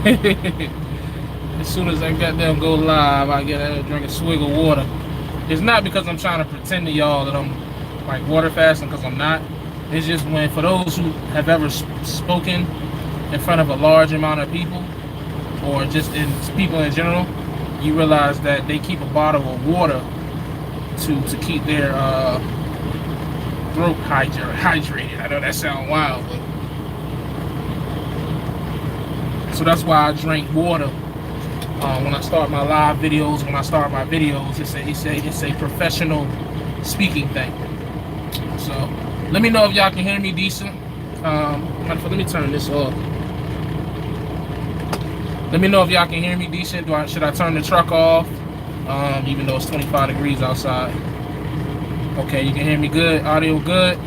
As soon as I got them go live, I get a drink a swig of water. It's not because I'm trying to pretend to y'all that I'm like water fasting, because I'm not. It's just when, for those who have ever spoken in front of a large amount of people, or just in people in general, you realize that they keep a bottle of water to keep their throat hydrated. I know that sounds wild, but so that's why I drink water when I start my live videos. When I start my videos, it's a professional speaking thing. So let me know if y'all can hear me decent. Let me turn this off. Let me know if y'all can hear me decent. Should I turn the truck off? Even though it's 25 degrees outside. Okay, you can hear me good. Audio good.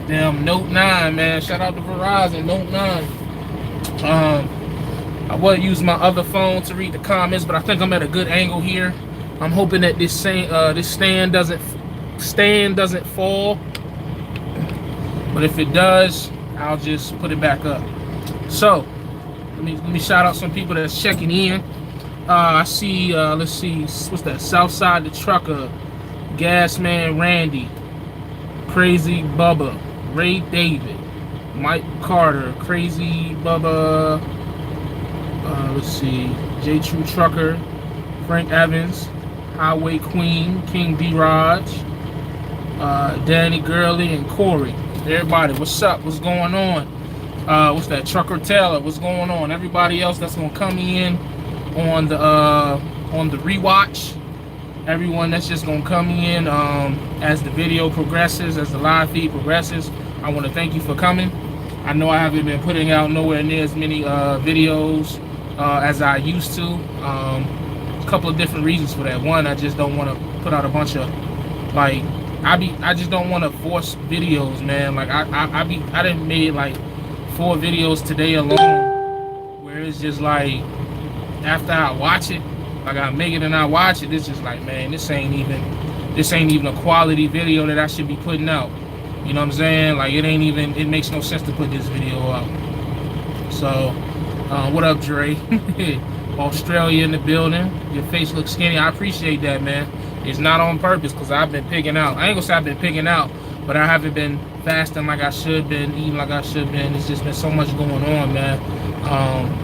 Damn, Note 9, man. Shout out to Verizon, Note 9. I would use my other phone to read the comments, but I think I'm at a good angle here. I'm hoping that this stand doesn't fall. But if it does, I'll just put it back up. So let me shout out some people that's checking in. I see, let's see, what's that? Southside the Trucker, Gasman Randy, Crazy Bubba, Ray David, Mike Carter, Crazy Bubba, let's see, J True Trucker, Frank Evans, Highway Queen, King D Raj, Danny Gurley, and Corey. Everybody, what's up? What's going on? What's that? Trucker Taylor, what's going on? Everybody else that's gonna come in on the rewatch. Everyone that's just gonna come in as the video progresses, as the live feed progresses. I want to thank you for coming. I know I haven't been putting out nowhere near as many videos as I used to. A couple of different reasons for that. One, I just don't want to put out a bunch of like I just don't want to force videos, man. Like I done made like 4 videos today alone, where it's just like after I watch it, like I make it and I watch it, it's just like, man, this ain't even a quality video that I should be putting out. You know what I'm saying? Like it makes no sense to put this video out. So what up, Dre? Australia in the building. Your face looks skinny. I appreciate that, man. It's not on purpose, because I've been picking out. I ain't gonna say I've been picking out, but I haven't been fasting like I should been, eating like I should been. It's just been so much going on, man.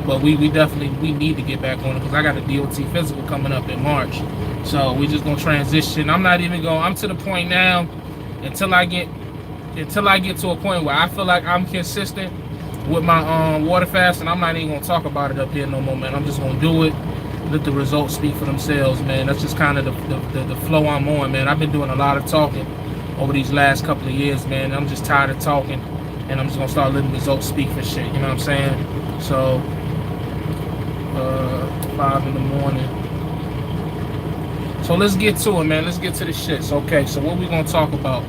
But we definitely need to get back on it, because I got a DOT physical coming up in March. So we just gonna transition. I'm to the point now, until I get to a point where I feel like I'm consistent with my water fasting. I'm not even gonna talk about it up here no more, man. I'm just gonna do it. Let the results speak for themselves, man. That's just kind of the flow I'm on, man. I've been doing a lot of talking over these last couple of years, man. I'm just tired of talking, and I'm just gonna start letting results speak for shit. You know what I'm saying? So 5 in the morning. So let's get to it, man. Let's get to the shits. Okay, so what we gonna talk about?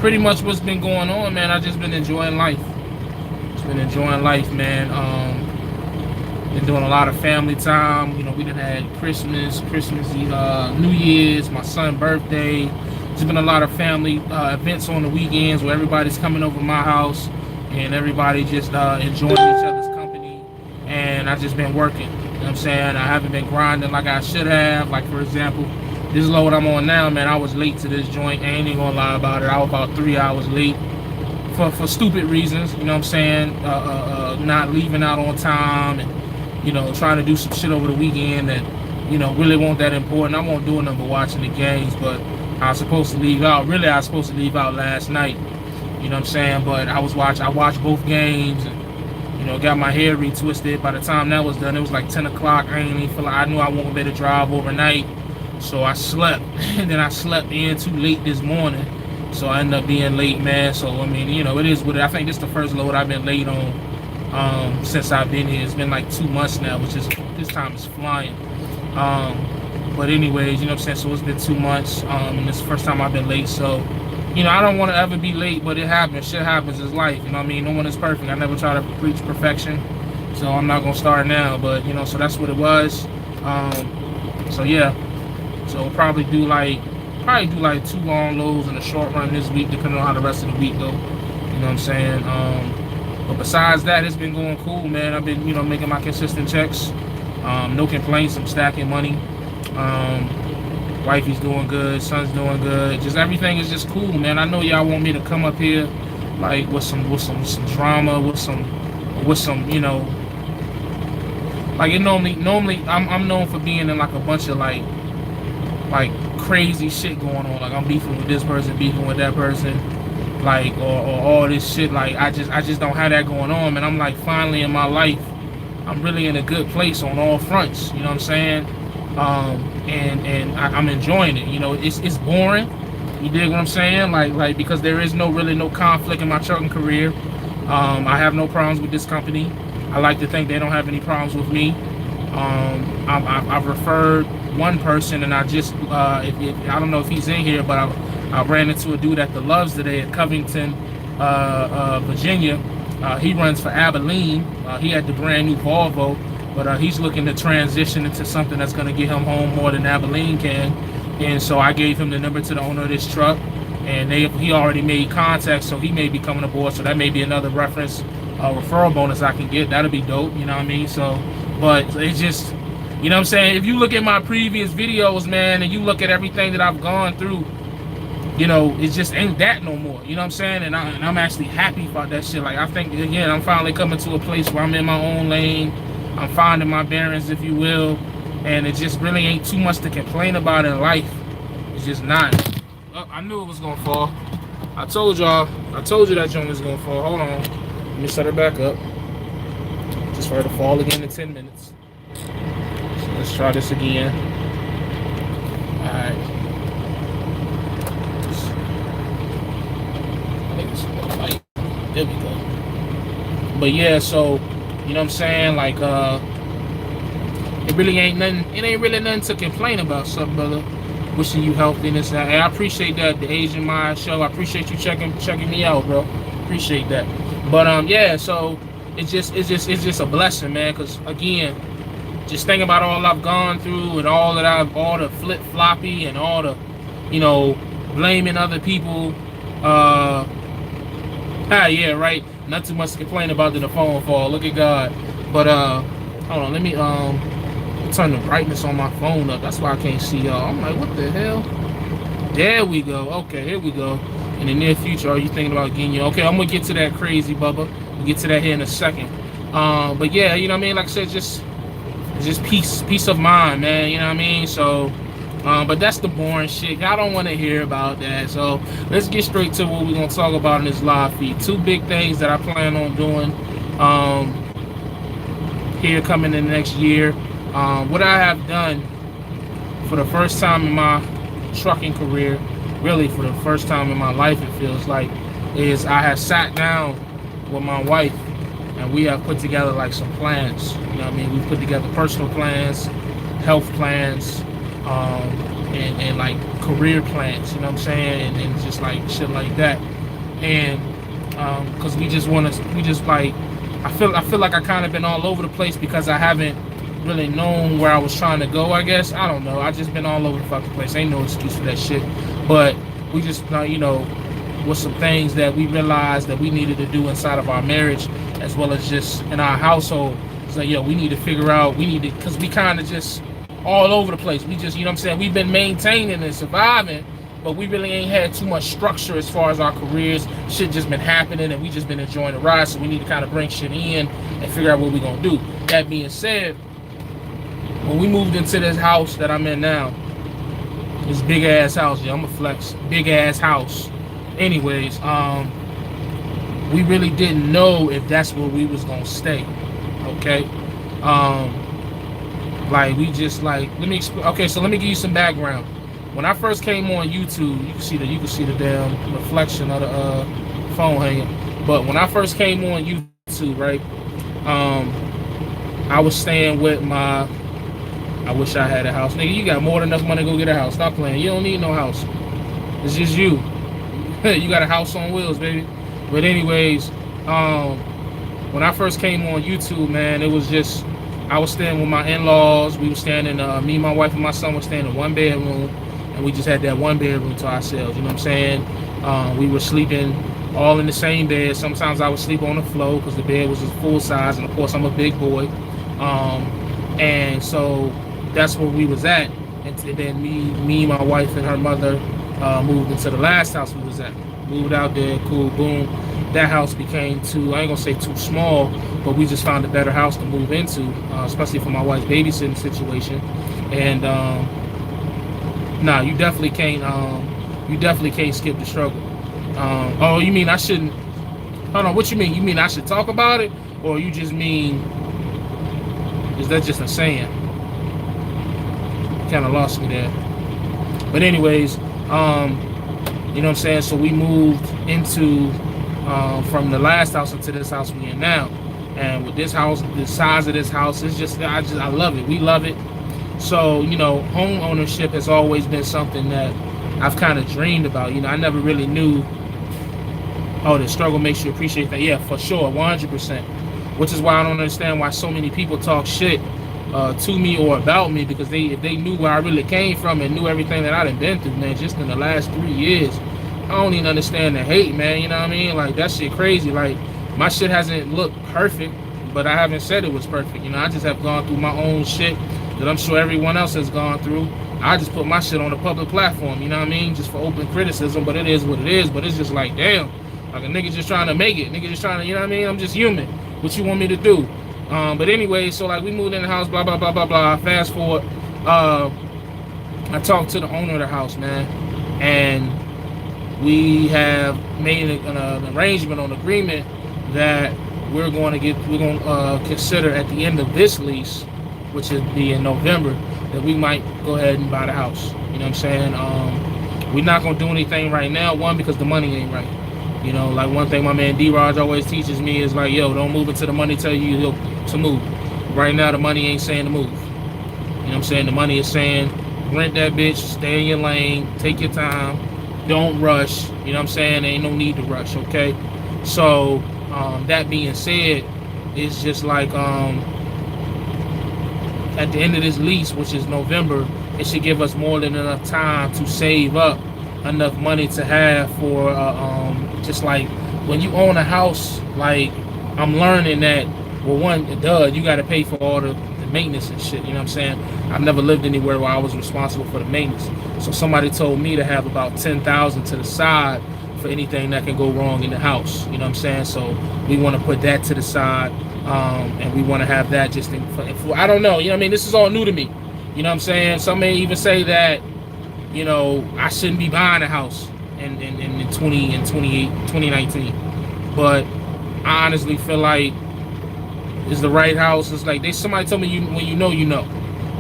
Pretty much what's been going on, man. I just been enjoying life. Just been enjoying life, man. Been doing a lot of family time. You know, we done had Christmas Eve, New Year's, my son's birthday. There's been a lot of family events on the weekends where everybody's coming over my house and everybody just enjoying each other's company. And I've just been working. You know what I'm saying? I haven't been grinding like I should have. Like, for example, this load I'm on now, man, I was late to this joint. I ain't even gonna lie about it. I was about 3 hours late for stupid reasons. You know what I'm saying? Not leaving out on time, and you know, trying to do some shit over the weekend that, you know, really wasn't that important. I won't do nothing but watching the games, but I was supposed to leave out. Really, I was supposed to leave out last night. You know what I'm saying? But I watched both games, and, you know, got my hair retwisted. By the time that was done, it was like 10 o'clock. I ain't even feel like, I knew I wouldn't be able to drive overnight. So I slept, and then I slept in too late this morning. So I ended up being late, man. So, I mean, you know, it is what it is. I think this is the first load I've been late on since I've been here. It's been like 2 months now, which is, this time is flying. But anyways, you know what I'm saying? So it's been 2 months, and it's the first time I've been late. So, you know, I don't want to ever be late, but it happens. Shit happens. It's life. You know what I mean? No one is perfect. I never try to preach perfection. So I'm not going to start now, but, you know, so that's what it was. So yeah. So we'll probably do like 2 long loads in the short run this week, depending on how the rest of the week go. You know what I'm saying? But besides that, it's been going cool, man. I've been, making my consistent checks. No complaints. I'm stacking money. Wifey's doing good. Son's doing good. Just everything is just cool, man. I know y'all want me to come up here like with some drama, with some, like it normally I'm known for being in like a bunch of like crazy shit going on. Like I'm beefing with this person, beefing with that person, like or all this shit. Like I just don't have that going on, man. I'm like finally in my life, I'm really in a good place on all fronts. You know what I'm saying? And I'm enjoying it. It's boring. You dig what I'm saying? Like because there is really no conflict in my trucking career. I have no problems with this company. I like to think they don't have any problems with me. I've referred one person, and I just I don't know if he's in here, but I ran into a dude at the Loves today at Covington, Virginia. He runs for Abilene. He had the brand new Volvo, but he's looking to transition into something that's going to get him home more than Abilene can. And so I gave him the number to the owner of this truck, and he already made contact, so he may be coming aboard. So that may be another reference referral bonus I can get. That'll be dope. You know what I mean? So, but it's just, you know what I'm saying? If you look at my previous videos, man, and you look at everything that I've gone through, it just ain't that no more. You know what I'm saying? And I'm actually happy about that shit. Like I think again, I'm finally coming to a place where I'm in my own lane. I'm finding my bearings, if you will, and it just really ain't too much to complain about in life. It's just not. Oh, I knew it was gonna fall. I told you that joint was gonna fall. Hold on. Let me set her back up. Just for her to fall again in 10 minutes. So let's try this again. Alright. I think it's a little light. There we go. But yeah, so you know what I'm saying? Like it really ain't nothing. It ain't really nothing to complain about, something, brother. Wishing you health in this. And I appreciate that, the Asian Mind Show. I appreciate you checking me out, bro. Appreciate that. But yeah, so it's just a blessing, man. Cause again, just thinking about all I've gone through and all the flip floppy and all the, blaming other people. Yeah, right. Not too much to complain about the phone fall. Look at God. But hold on, let me turn the brightness on my phone up. That's why I can't see y'all. I'm like, what the hell? There we go. Okay, here we go. In the near future, are you thinking about getting your? Okay, I'm gonna get to that crazy, Bubba. We'll get to that here in a second. But yeah, you know what I mean. Like I said, just peace of mind, man. You know what I mean. So, but that's the boring shit. I don't want to hear about that. So let's get straight to what we're gonna talk about in this live feed. Two big things that I plan on doing here coming in the next year. What I have done for the first time in my trucking career, really for the first time in my life, it feels like, is I have sat down with my wife and we have put together like some plans. You know what I mean? We've put together personal plans, health plans, and like career plans, you know what I'm saying? And just like shit like that. And because I feel like I kind of been all over the place because I haven't really known where I was trying to go, I guess. I don't know. I just been all over the fucking place. Ain't no excuse for that shit. But we just, with some things that we realized that we needed to do inside of our marriage, as well as just in our household. It's like, we need to figure out, because we kind of just all over the place. We just, you know what I'm saying? We've been maintaining and surviving, but we really ain't had too much structure as far as our careers. Shit just been happening and we just been enjoying the ride. So we need to kind of bring shit in and figure out what we're going to do. That being said, when we moved into this house that I'm in now, this big ass house, I'm gonna flex, big ass house. Anyways, we really didn't know if that's where we was gonna stay. Okay, like we just like okay, so let me give you some background. When I first came on YouTube, you can see the damn reflection of the phone hanging. But when I first came on YouTube, right, I was staying with my. I wish I had a house. Nigga, you got more than enough money to go get a house. Stop playing. You don't need no house. It's just you. You got a house on wheels, baby. But anyways, when I first came on YouTube, man, it was just, I was staying with my in-laws. We were staying in, me, my wife, and my son were staying in one bedroom. And we just had that one bedroom to ourselves. You know what I'm saying? We were sleeping all in the same bed. Sometimes I would sleep on the floor because the bed was just full size, and of course I'm a big boy. And so that's where we was at. And then me, my wife, and her mother moved into the last house we was at. Moved out there, cool, boom. That house became too, I ain't gonna say too small, but we just found a better house to move into, especially for my wife's babysitting situation. And nah, you definitely can't skip the struggle. Oh, you mean I shouldn't? Hold on, what you mean? You mean I should talk about it, or you just mean is that just a saying? Kind of lost me there. But anyways, you know what I'm saying? So we moved into from the last house into this house we in now, and with this house, the size of this house is just I love it. We love it. So you know, home ownership has always been something that I've kind of dreamed about. You know, I never really knew. Oh, the struggle makes you appreciate that. Yeah, for sure, 100%. Which is why I don't understand why so many people talk shit to me or about me, because if they knew where I really came from and knew everything that I done been through, man, just in the last 3 years, I don't even understand the hate, man. You know what I mean? Like, that shit crazy. Like, my shit hasn't looked perfect, but I haven't said it was perfect. You know, I just have gone through my own shit that I'm sure everyone else has gone through. I just put my shit on a public platform, you know what I mean? Just for open criticism, but it is what it is. But it's just like, damn, like a nigga just trying to make it. Nigga just trying to, you know what I mean? I'm just human. What you want me to do? But anyway, so like we moved in the house, blah, blah, blah, blah, blah. Fast forward, I talked to the owner of the house, man. And we have made an arrangement, an agreement that we're going to consider at the end of this lease, which would be in November, that we might go ahead and buy the house. You know what I'm saying? We're not going to do anything right now, one, because the money ain't right. You know, like one thing my man D-Raj always teaches me is like, yo, don't move until the money tell you to move. Right now, the money ain't saying to move. You know what I'm saying? The money is saying, rent that bitch, stay in your lane, take your time, don't rush. You know what I'm saying? There ain't no need to rush, okay? So, that being said, it's just like, at the end of this lease, which is November, it should give us more than enough time to save up enough money to have for just like when you own a house. Like, I'm learning that, well, one, you got to pay for all the maintenance and shit. You know what I'm saying? I've never lived anywhere where I was responsible for the maintenance. So somebody told me to have about $10,000 to the side for anything that can go wrong in the house. You know what I'm saying? So we want to put that to the side. And we want to have that just for I don't know, you know what I mean? This is all new to me. You know what I'm saying? Some may even say that, you know, I shouldn't be buying a house in 2019. But I honestly feel like it's the right house. It's like somebody told me when you know, you know.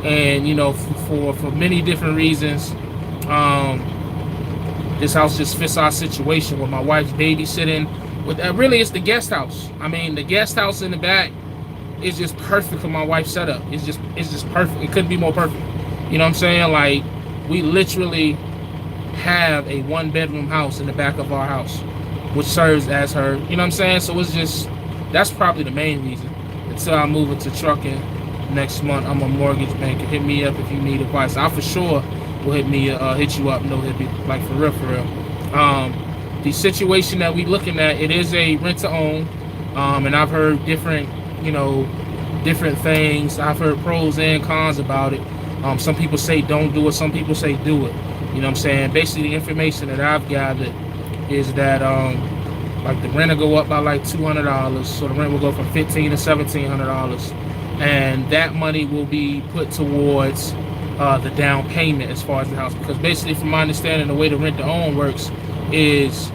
And, you know, for many different reasons, this house just fits our situation with my wife's babysitting. Really, it's the guest house. I mean, the guest house in the back is just perfect for my wife's setup. It's just perfect. It couldn't be more perfect. You know what I'm saying? Like, we literally have a 1-bedroom house in the back of our house, which serves as her. You know what I'm saying? So it's just, that's probably the main reason. Until I move into trucking next month, I'm a mortgage banker. Hit me up if you need advice. I for sure will hit you up. No, hit me, like, for real. The situation that we looking at, it is a rent to own, and I've heard different things. I've heard pros and cons about it. Some people say don't do it, some people say do it. You know what I'm saying? Basically, the information that I've gathered is that like the rent will go up by like $200, so the rent will go from $1,500 to $1,700, and that money will be put towards the down payment as far as the house. Because basically, from my understanding, the way the rent to own works is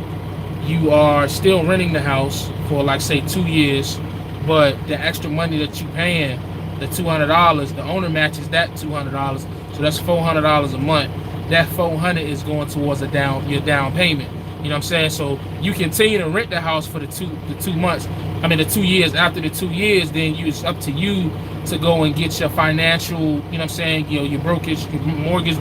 you are still renting the house for, like, say 2 years, but the extra money that you paying, the $200, the owner matches that $200, so that's $400 a month. That $400 is going towards your down payment. You know what I'm saying? So you continue to rent the house for the 2 months. I mean, the 2 years. After the 2 years, then it's up to you to go and get your financial, you know what I'm saying, you know, your mortgage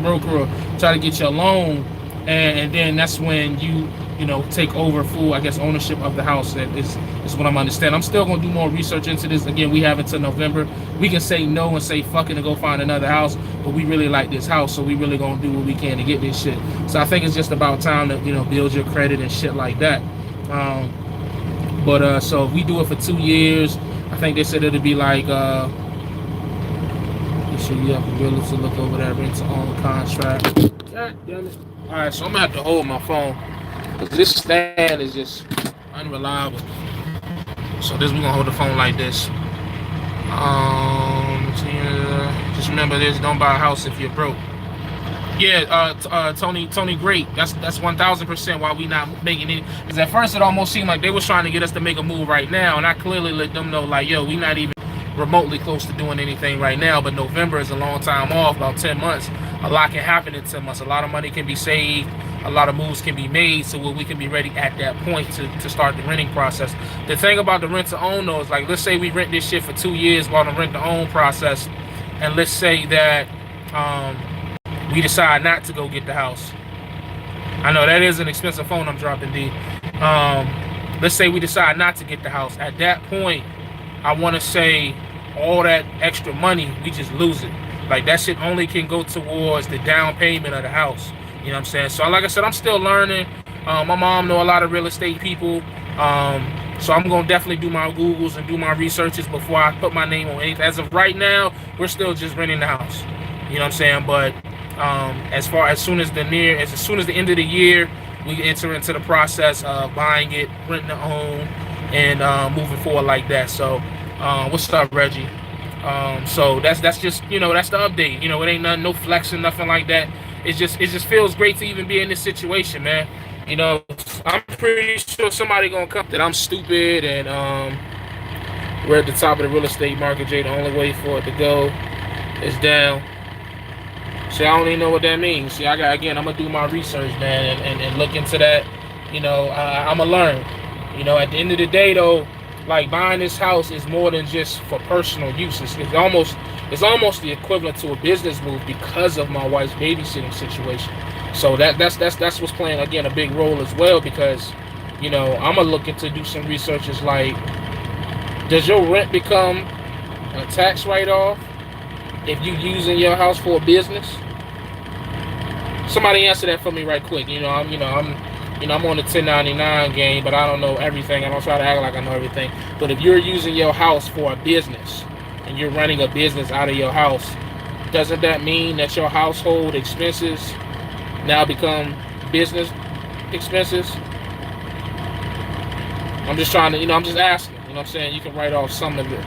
broker, or try to get your loan. And then that's when you know, take over full, I guess, ownership of the house. That is what I'm understanding. I'm still going to do more research into this. Again, we have until November. We can say no and say fuck it and go find another house, but we really like this house, so we really going to do what we can to get this shit. So I think it's just about time to, you know, build your credit and shit like that. But so if we do it for 2 years, I think they said it'll be like make sure you have the ability to look over that rent-to-own contract. God damn it! All right, so I'm gonna have to hold my phone because this stand is just unreliable. So we're gonna hold the phone like this. Just remember this: don't buy a house if you're broke. Yeah, Tony, great. That's 1,000% why we not making it. Because at first it almost seemed like they was trying to get us to make a move right now, and I clearly let them know like, yo, we not even remotely close to doing anything right now. But November is a long time off, about 10 months. A lot can happen in 10 months. A lot of money can be saved. A lot of moves can be made, so we can be ready at that point to start the renting process. The thing about the rent to own though is like, let's say we rent this shit for 2 years while the rent to own process, and let's say that we decide not to go get the house. I know that is an expensive phone I'm dropping, D. Let's say we decide not to get the house. At that point, I want to say all that extra money, we just lose it. Like that shit only can go towards the down payment of the house. You know what I'm saying? So like I said, I'm still learning. My mom know a lot of real estate people. So I'm going to definitely do my Googles and do my researches before I put my name on anything. As of right now, we're still just renting the house. You know what I'm saying? But as soon as the end of the year, we enter into the process of buying it, renting to own, and moving forward like that. So what's up, Reggie? So that's just, that's the update. It ain't nothing, no flexing, nothing like that. It just feels great to even be in this situation, man. I'm pretty sure somebody gonna come that I'm stupid and we're at the top of the real estate market, Jay. The only way for it to go is down. See, I don't even know what that means. See, I'm gonna do my research, man, and look into that. I'm gonna learn. At the end of the day, though, like buying this house is more than just for personal use. It's almost the equivalent to a business move because of my wife's babysitting situation. So that's what's playing again a big role as well, because I'm gonna look into do some research. Is like, does your rent become a tax write-off if you using your house for a business? Somebody answer that for me right quick. I'm on the 1099 game, but I don't know everything. I don't try to act like I know everything. But if you're using your house for a business and you're running a business out of your house, doesn't that mean that your household expenses now become business expenses? I'm just trying to, I'm just asking. You know what I'm saying? You can write off some of it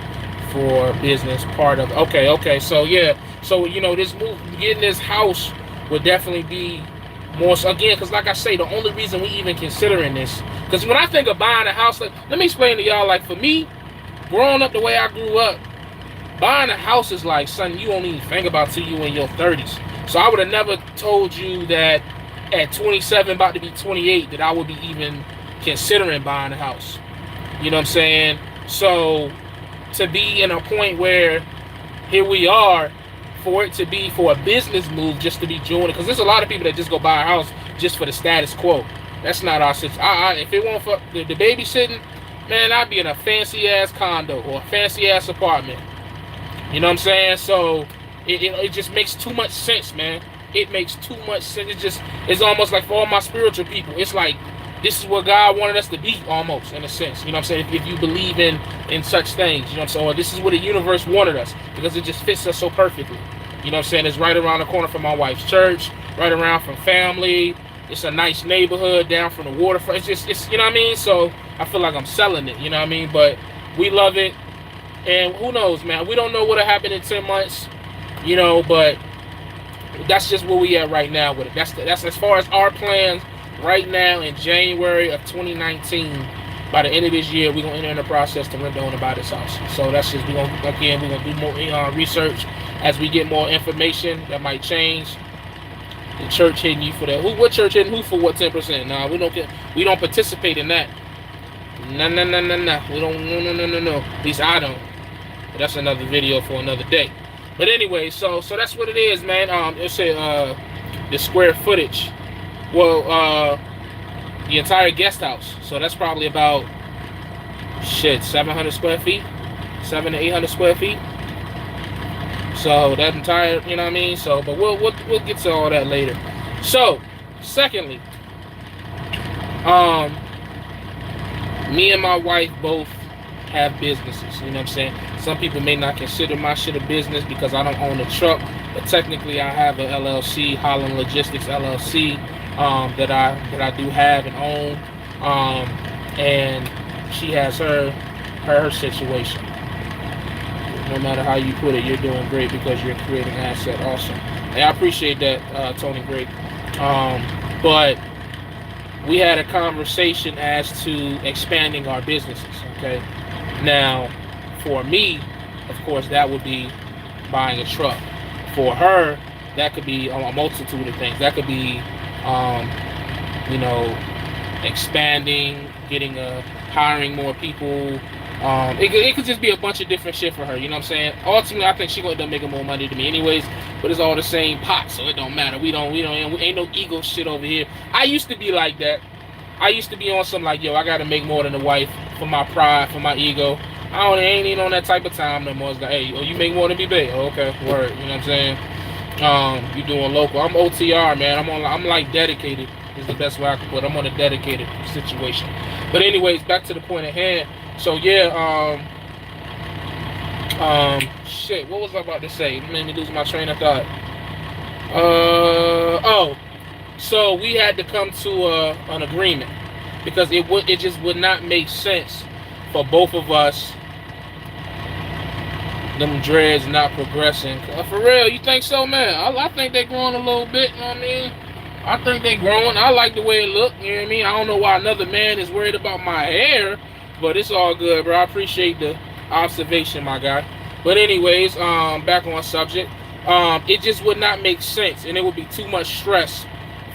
for business part of it. Okay. So yeah. So this move, getting this house would definitely be more so, again, because like I say, the only reason we even considering this, because when I think of buying a house, like, let me explain to y'all, like for me, growing up the way I grew up, buying a house is like something you don't even think about till you in your 30s. So I would have never told you that at 27, about to be 28, that I would be even considering buying a house. You know what I'm saying? So to be in a point where here we are, for it to be for a business move, just to be doing it, because there's a lot of people that just go buy a house just for the status quo. That's not our situation. If it weren't for the babysitting, man, I'd be in a fancy ass condo or a fancy ass apartment. You know what I'm saying? So it just makes too much sense, man. It makes too much sense. It's almost like for all my spiritual people, it's like this is what God wanted us to be, almost, in a sense. You know what I'm saying? If you believe in such things, you know what I'm saying? Or this is what the universe wanted us, because it just fits us so perfectly. You know what I'm saying? It's right around the corner from my wife's church, right around from family. It's a nice neighborhood down from the waterfront. It's you know what I mean? So I feel like I'm selling it, you know what I mean? But we love it. And who knows, man? We don't know what'll happen in 10 months, but that's just where we at right now with it. That's as far as our plans right now in January of 2019. By the end of this year, we're gonna enter in the process to rent, own, and buy this house. So that's just we're gonna do more research as we get more information. That might change. The church hitting you for that. What church hitting who for what 10%? Nah, we don't participate in that. No. We don't. No. At least I don't. But that's another video for another day. But anyway, so that's what it is, man. It said the square footage. Well, the entire guest house. So that's probably about 700 square feet, 700 to 800 square feet. So that entire, you know what I mean? So, but we'll get to all that later. So, secondly, Me and my wife both have businesses. You know what I'm saying? Some people may not consider my shit a business because I don't own a truck, but technically I have an LLC, Holland Logistics LLC, that I do have and own. And she has her situation. No matter how you put it, you're doing great because you're creating asset. Awesome. And I appreciate that, Tony. Great. But we had a conversation as to expanding our businesses. Okay. Now, for me, of course, that would be buying a truck. For her, that could be a multitude of things. That could be, expanding, hiring more people. It could just be a bunch of different shit for her. You know what I'm saying? Ultimately, I think she's gonna end up making more money than me, anyways. But it's all the same pot, so it don't matter. We ain't no ego shit over here. I used to be like that. I used to be on some like, yo, I gotta make more than the wife for my pride, for my ego. Ain't even on that type of time no more. It's like, hey, you make more than me, babe. Oh, okay, word. You know what I'm saying? You doing local? I'm OTR, man. I'm like dedicated. Is the best way I can put it. I'm on a dedicated situation. But anyways, back to the point at hand. So yeah, shit. What was I about to say? It made me lose my train of thought. So we had to come to an agreement because it just would not make sense for both of us. Them dreads not progressing. For real, you think so, man? I think they growing a little bit. You know what I mean? I think they growing. I like the way it look. You know what I mean? I don't know why another man is worried about my hair, but it's all good, bro. I appreciate the observation, my guy. But anyways, back on subject. It just would not make sense, and it would be too much stress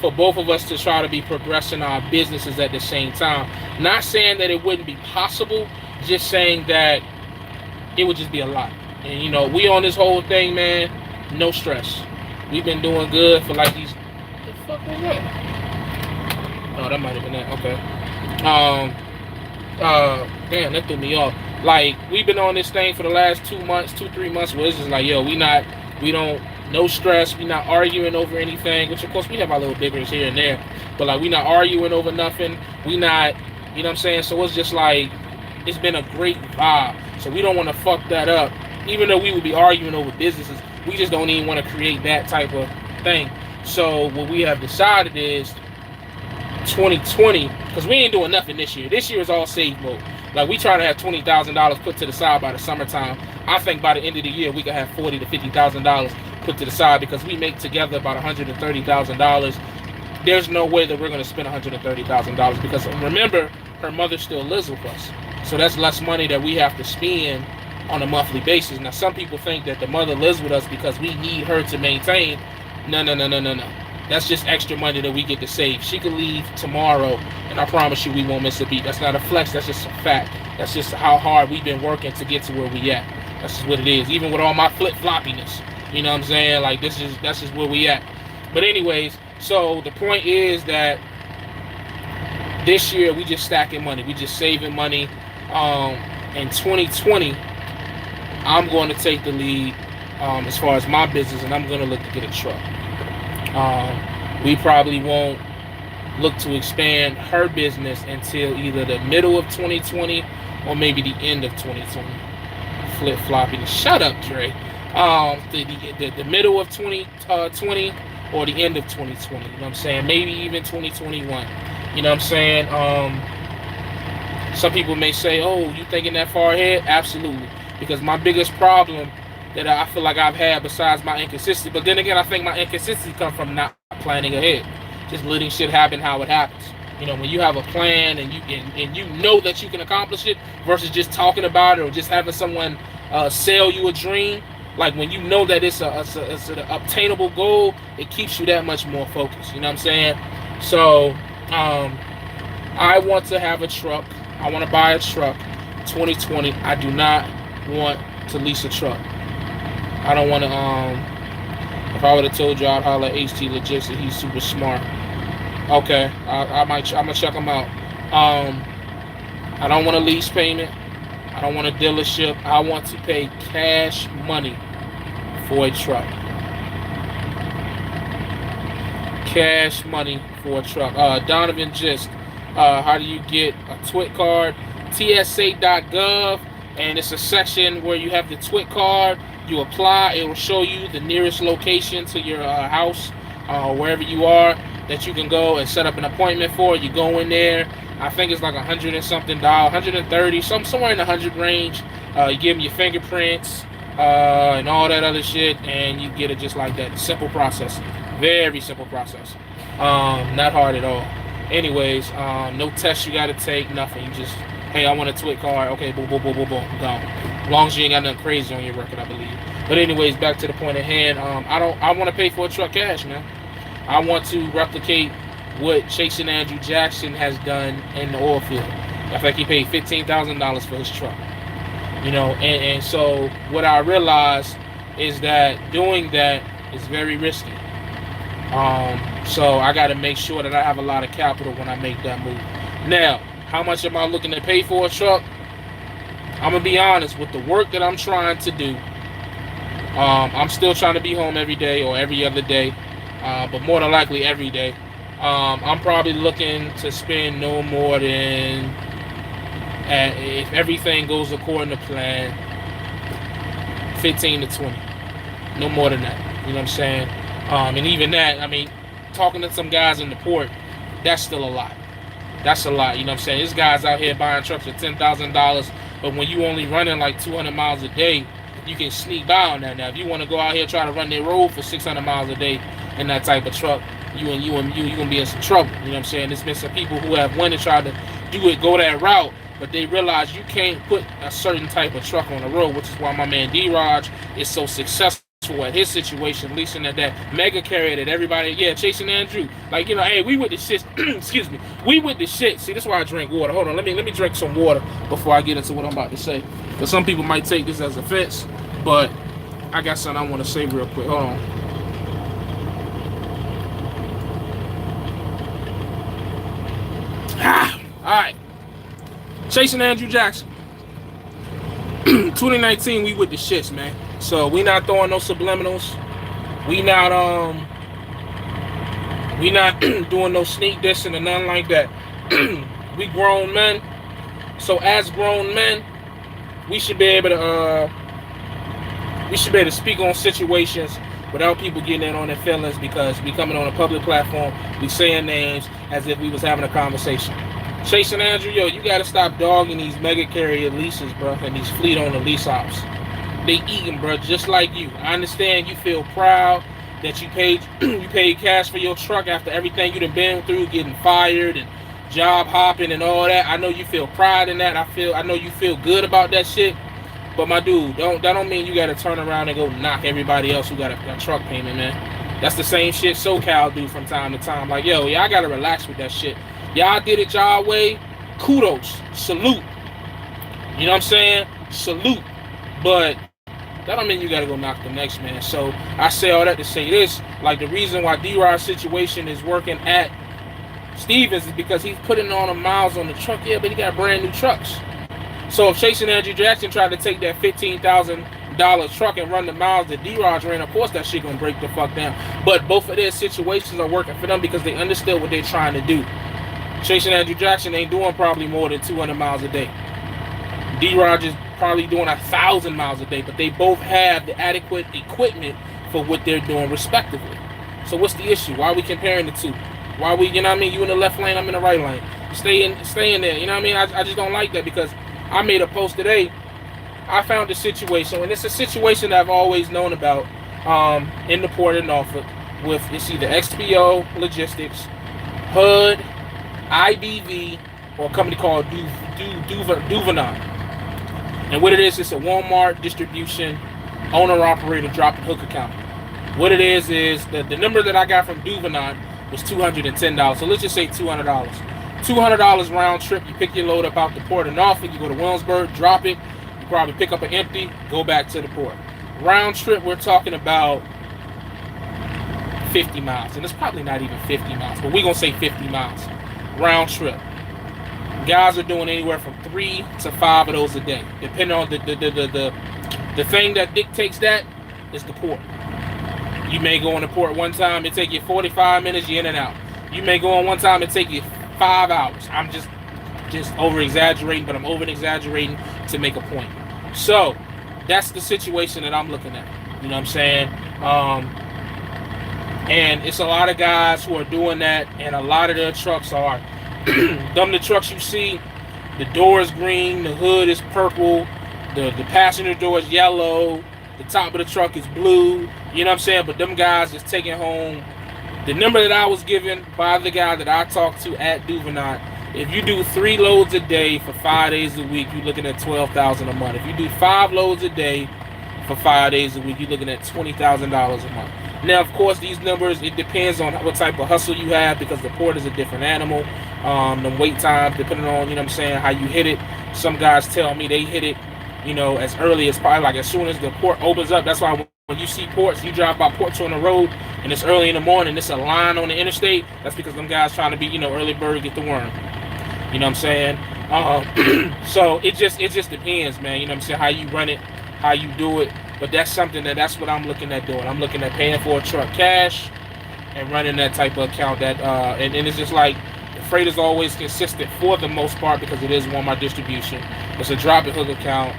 for both of us to try to be progressing our businesses at the same time. Not saying that it wouldn't be possible, just saying that it would just be a lot. And we on this whole thing, man, no stress. We've been doing good for like these. What the fuck was that? Oh, that might have been that. Okay. Damn, that threw me off. Like, we've been on this thing for the last 3 months, where it's just like, yo, no stress, we not arguing over anything, which of course we have our little bickers here and there, but like we not arguing over nothing, we not, you know what I'm saying? So it's just like, it's been a great vibe. So we don't want to fuck that up. Even though we would be arguing over businesses, we just don't even want to create that type of thing. So what we have decided is 2020, because we ain't doing nothing this year. This year is all save mode. Like, we try to have $20,000 put to the side by the summertime. I think by the end of the year we can have $40,000 to $50,000 put to the side because we make together about $130,000. There's no way that we're going to spend $130,000 because remember, her mother still lives with us. So that's less money that we have to spend on a monthly basis. Now, some people think that the mother lives with us because we need her to maintain. No. That's just extra money that we get to save. She could leave tomorrow, and I promise you we won't miss a beat. That's not a flex. That's just a fact. That's just how hard we've been working to get to where we at. That's just what it is. Even with all my flip-floppiness. You know what I'm saying? Like, that's just where we at. But anyways, so the point is that this year we just stacking money. We just saving money. In 2020, I'm going to take the lead as far as my business, and I'm going to look to get a truck. We probably won't look to expand her business until either the middle of 2020 or maybe the end of 2020. Flip-flopping. Shut up, Dre. The middle of 2020 or the end of 2020. You know what I'm saying? Maybe even 2021. You know what I'm saying? Some people may say, oh, you thinking that far ahead? Absolutely. Because my biggest problem that I feel like I've had besides my inconsistency, but then again, I think my inconsistency comes from not planning ahead, just letting shit happen how it happens. You know, when you have a plan and you know that you can accomplish it versus just talking about it or just having someone sell you a dream. Like, when you know that it's an obtainable goal, it keeps you that much more focused. You know what I'm saying? So I want to have a truck. I want to buy a truck 2020. I do not want to lease a truck. I don't want to, if I would have told you I'd holler at HT Logistics, he's super smart. Okay, I'm going to check him out. I don't want a lease payment. I don't want a dealership. I want to pay cash money for a truck. Cash money for a truck. Donovan Gist, how do you get a TWIC card? TSA.gov, and it's a section where you have the TWIC card. You apply, it will show you the nearest location to your house, wherever you are, that you can go and set up an appointment for. You go in there. I think it's like $100 and something, $130, somewhere in the 100 range. You give them your fingerprints and all that other shit, and you get it just like that. Simple process, very simple process. Not hard at all. Anyways, no tests you got to take, nothing. You just, hey, I want a TWIC card. Okay, boom, boom, boom, boom, boom, gone. As long as you ain't got nothing crazy on your record, I believe. But anyways, back to the point at hand. I want to pay for a truck cash, man. I want to replicate what Chasing Andrew Jackson has done in the oil field. I think he paid $15,000 for his truck. You know, and so what I realized is that doing that is very risky. So I got to make sure that I have a lot of capital when I make that move. Now, how much am I looking to pay for a truck? I'm going to be honest, with the work that I'm trying to do, I'm still trying to be home every day or every other day, but more than likely every day. I'm probably looking to spend no more than, if everything goes according to plan, 15 to 20. No more than that. You know what I'm saying? And even that, I mean, talking to some guys in the port, that's still a lot. That's a lot. You know what I'm saying? There's guys out here buying trucks for $10,000, but when you only running like 200 miles a day, you can sneak by on that. Now, if you want to go out here try to run their road for 600 miles a day in that type of truck, you're gonna be in some trouble. You know what I'm saying? There's been some people who have went and tried to do it, go that route, but they realize you can't put a certain type of truck on the road, which is why my man D-Raj is so successful at his situation, leasing that mega carrier that everybody, Chasing Andrew, like, you know, hey, we with the shit. Excuse me, we with the shit. See, this is why I drink water. Hold on, let me drink some water before I get into what I'm about to say, because some people might take this as offense, but I got something I want to say real quick. Hold on. All right, Chasing Andrew Jackson. 2019, we with the shits, man. So we not throwing no subliminals. We not doing no sneak dissing or nothing like that. We grown men. So as grown men, we should be able to speak on situations without people getting in on their feelings, because we coming on a public platform, we saying names as if we was having a conversation. Chasing Andrew, yo, you gotta stop dogging these mega carrier leases, bro, and these fleet owner lease ops. They eating, bro, just like you. I understand you feel proud that you paid cash for your truck after everything you done been through, getting fired and job hopping and all that. I know you feel pride in that. I know you feel good about that shit. But my dude, that don't mean you gotta turn around and go knock everybody else who got a truck payment, man. That's the same shit SoCal do from time to time. Like, yo, y'all gotta relax with that shit. Y'all did it y'all way. Kudos. Salute. You know what I'm saying? Salute. But that don't mean you gotta go knock the next man. So I say all that to say this. Like, the reason why D-Rod's situation is working at Stevens is because he's putting on the miles on the truck. Yeah, but he got brand new trucks. So if Chasing Andrew Jackson tried to take that $15,000 truck and run the miles that D-Rod ran, of course that shit gonna break the fuck down. But both of their situations are working for them because they understood what they're trying to do. Chasing Andrew Jackson ain't doing probably more than 200 miles a day. D-Rod is probably doing 1,000 miles a day, but they both have the adequate equipment for what they're doing respectively. So what's the issue? Why are we comparing the two? Why are we, you know what I mean? You in the left lane, I'm in the right lane. Stay in there, you know what I mean? I just don't like that, because I made a post today. I found a situation, and it's a situation that I've always known about in the port of Norfolk with, it's either XPO Logistics, HUD, IBV, or a company called Duvenant. And what it is, it's a Walmart distribution owner-operator drop-and-hook account. What it is the number that I got from Duvenant was $210. So let's just say $200. $200 round trip. You pick your load up out the port of Norfolk. You go to Williamsburg, drop it. You probably pick up an empty, go back to the port. Round trip, we're talking about 50 miles. And it's probably not even 50 miles, but we're going to say 50 miles. Round trip. Guys are doing anywhere from 3 to 5 of those a day. Depending on the thing that dictates that is the port. You may go on the port one time, it take you 45 minutes, you're in and out. You may go on one time, it take you 5 hours. I'm just just over exaggerating, but I'm over exaggerating to make a point. So that's the situation that I'm looking at. You know what I'm saying? And it's a lot of guys who are doing that, and a lot of their trucks are the trucks you see. The door is green, the hood is purple, the passenger door is yellow, the top of the truck is blue. You know what I'm saying? But them guys is taking home the number that I was given by the guy that I talked to at Duvenant. If you do 3 loads a day for 5 days a week, you're looking at $12,000 a month. If you do 5 loads a day for 5 days a week, you're looking at $20,000 a month. Now, of course, these numbers, it depends on what type of hustle you have, because the port is a different animal. The wait time, depending on, you know what I'm saying, how you hit it. Some guys tell me they hit it, you know, as early as probably like as soon as the port opens up. That's why when you see ports, you drive by ports on the road, and it's early in the morning, it's a line on the interstate. That's because them guys trying to be, you know, early bird get the worm. You know what I'm saying? So it just depends, man. You know what I'm saying? How you run it, how you do it. But that's that's what I'm looking at doing. I'm looking at paying for a truck cash and running that type of account. That and it's just like the freight is always consistent for the most part, because it is Walmart distribution. It's a drop and hook account,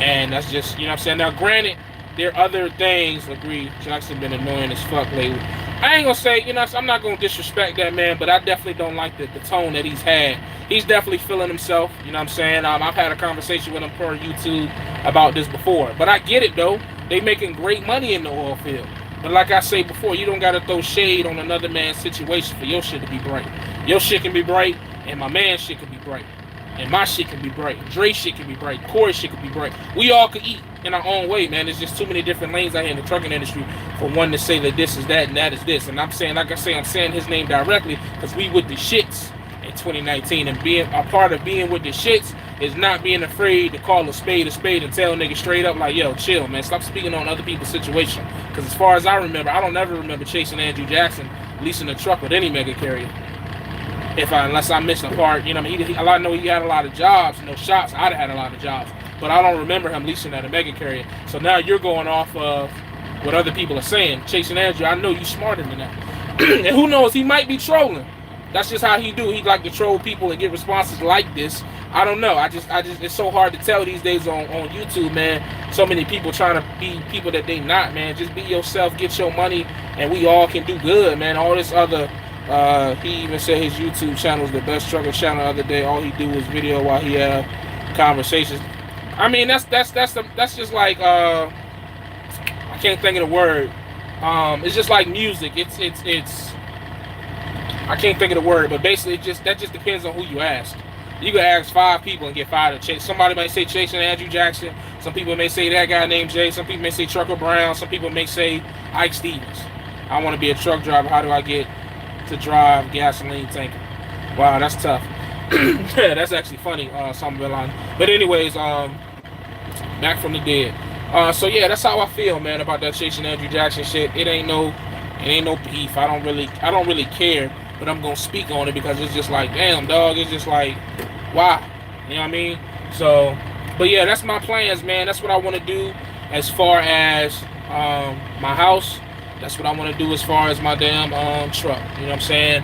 and that's just, you know what I'm saying. Now, granted, there are other things. Agree, Jackson been annoying as fuck lately. I ain't gonna say, you know, I'm not gonna disrespect that man, but I definitely don't like the tone that he's had. He's definitely feeling himself, you know what I'm saying? I've had a conversation with him per YouTube about this before. But I get it, though. They making great money in the oil field. But like I say before, you don't gotta throw shade on another man's situation for your shit to be bright. Your shit can be bright, and my man's shit can be bright. And my shit can be bright. Dre's shit can be bright. Corey's shit can be bright. We all could eat in our own way, man. There's just too many different lanes out here in the trucking industry for one to say that this is that and that is this. And I'm saying, like I say, I'm saying his name directly because we with the shits in 2019. And being a part of being with the shits is not being afraid to call a spade and tell niggas straight up like, yo, chill, man. Stop speaking on other people's situation. Because as far as I remember, I don't ever remember chasing Andrew Jackson leasing a truck with any mega carrier. Unless I missed a part, you know, I know he had a lot of jobs, no shops. I'd have had a lot of jobs, but I don't remember him leasing at a mega carrier. So now you're going off of what other people are saying. Chasing Andrew, I know you smarter than that. And who knows, he might be trolling. That's just how he do. He like to troll people and get responses like this. I don't know. I just, it's so hard to tell these days on YouTube, man. So many people trying to be people that they not, man. Just be yourself, get your money, and we all can do good, man. All this other. He even said his YouTube channel is the best trucker channel the other day. All he do is video while he have conversations. I mean, that's just like I can't think of the word. It's just like music. It's I can't think of the word, but basically that just depends on who you ask. You can ask 5 people and get 5 to chase. Somebody might say chasing Andrew Jackson. Some people may say that guy named Jay. Some people may say Trucker Brown. Some people may say Ike Stevens. I want to be a truck driver. How do I get to drive gasoline tanker? Wow, that's tough. Yeah, that's actually funny. But anyways, back from the dead. So yeah, that's how I feel, man, about that chasing Andrew Jackson shit. It ain't no beef. I don't really care, but I'm gonna speak on it because it's just like, damn, dog. It's just like, why? You know what I mean? So, but yeah, that's my plans, man. That's what I want to do as far as my house. That's what I want to do as far as my damn truck. You know what I'm saying?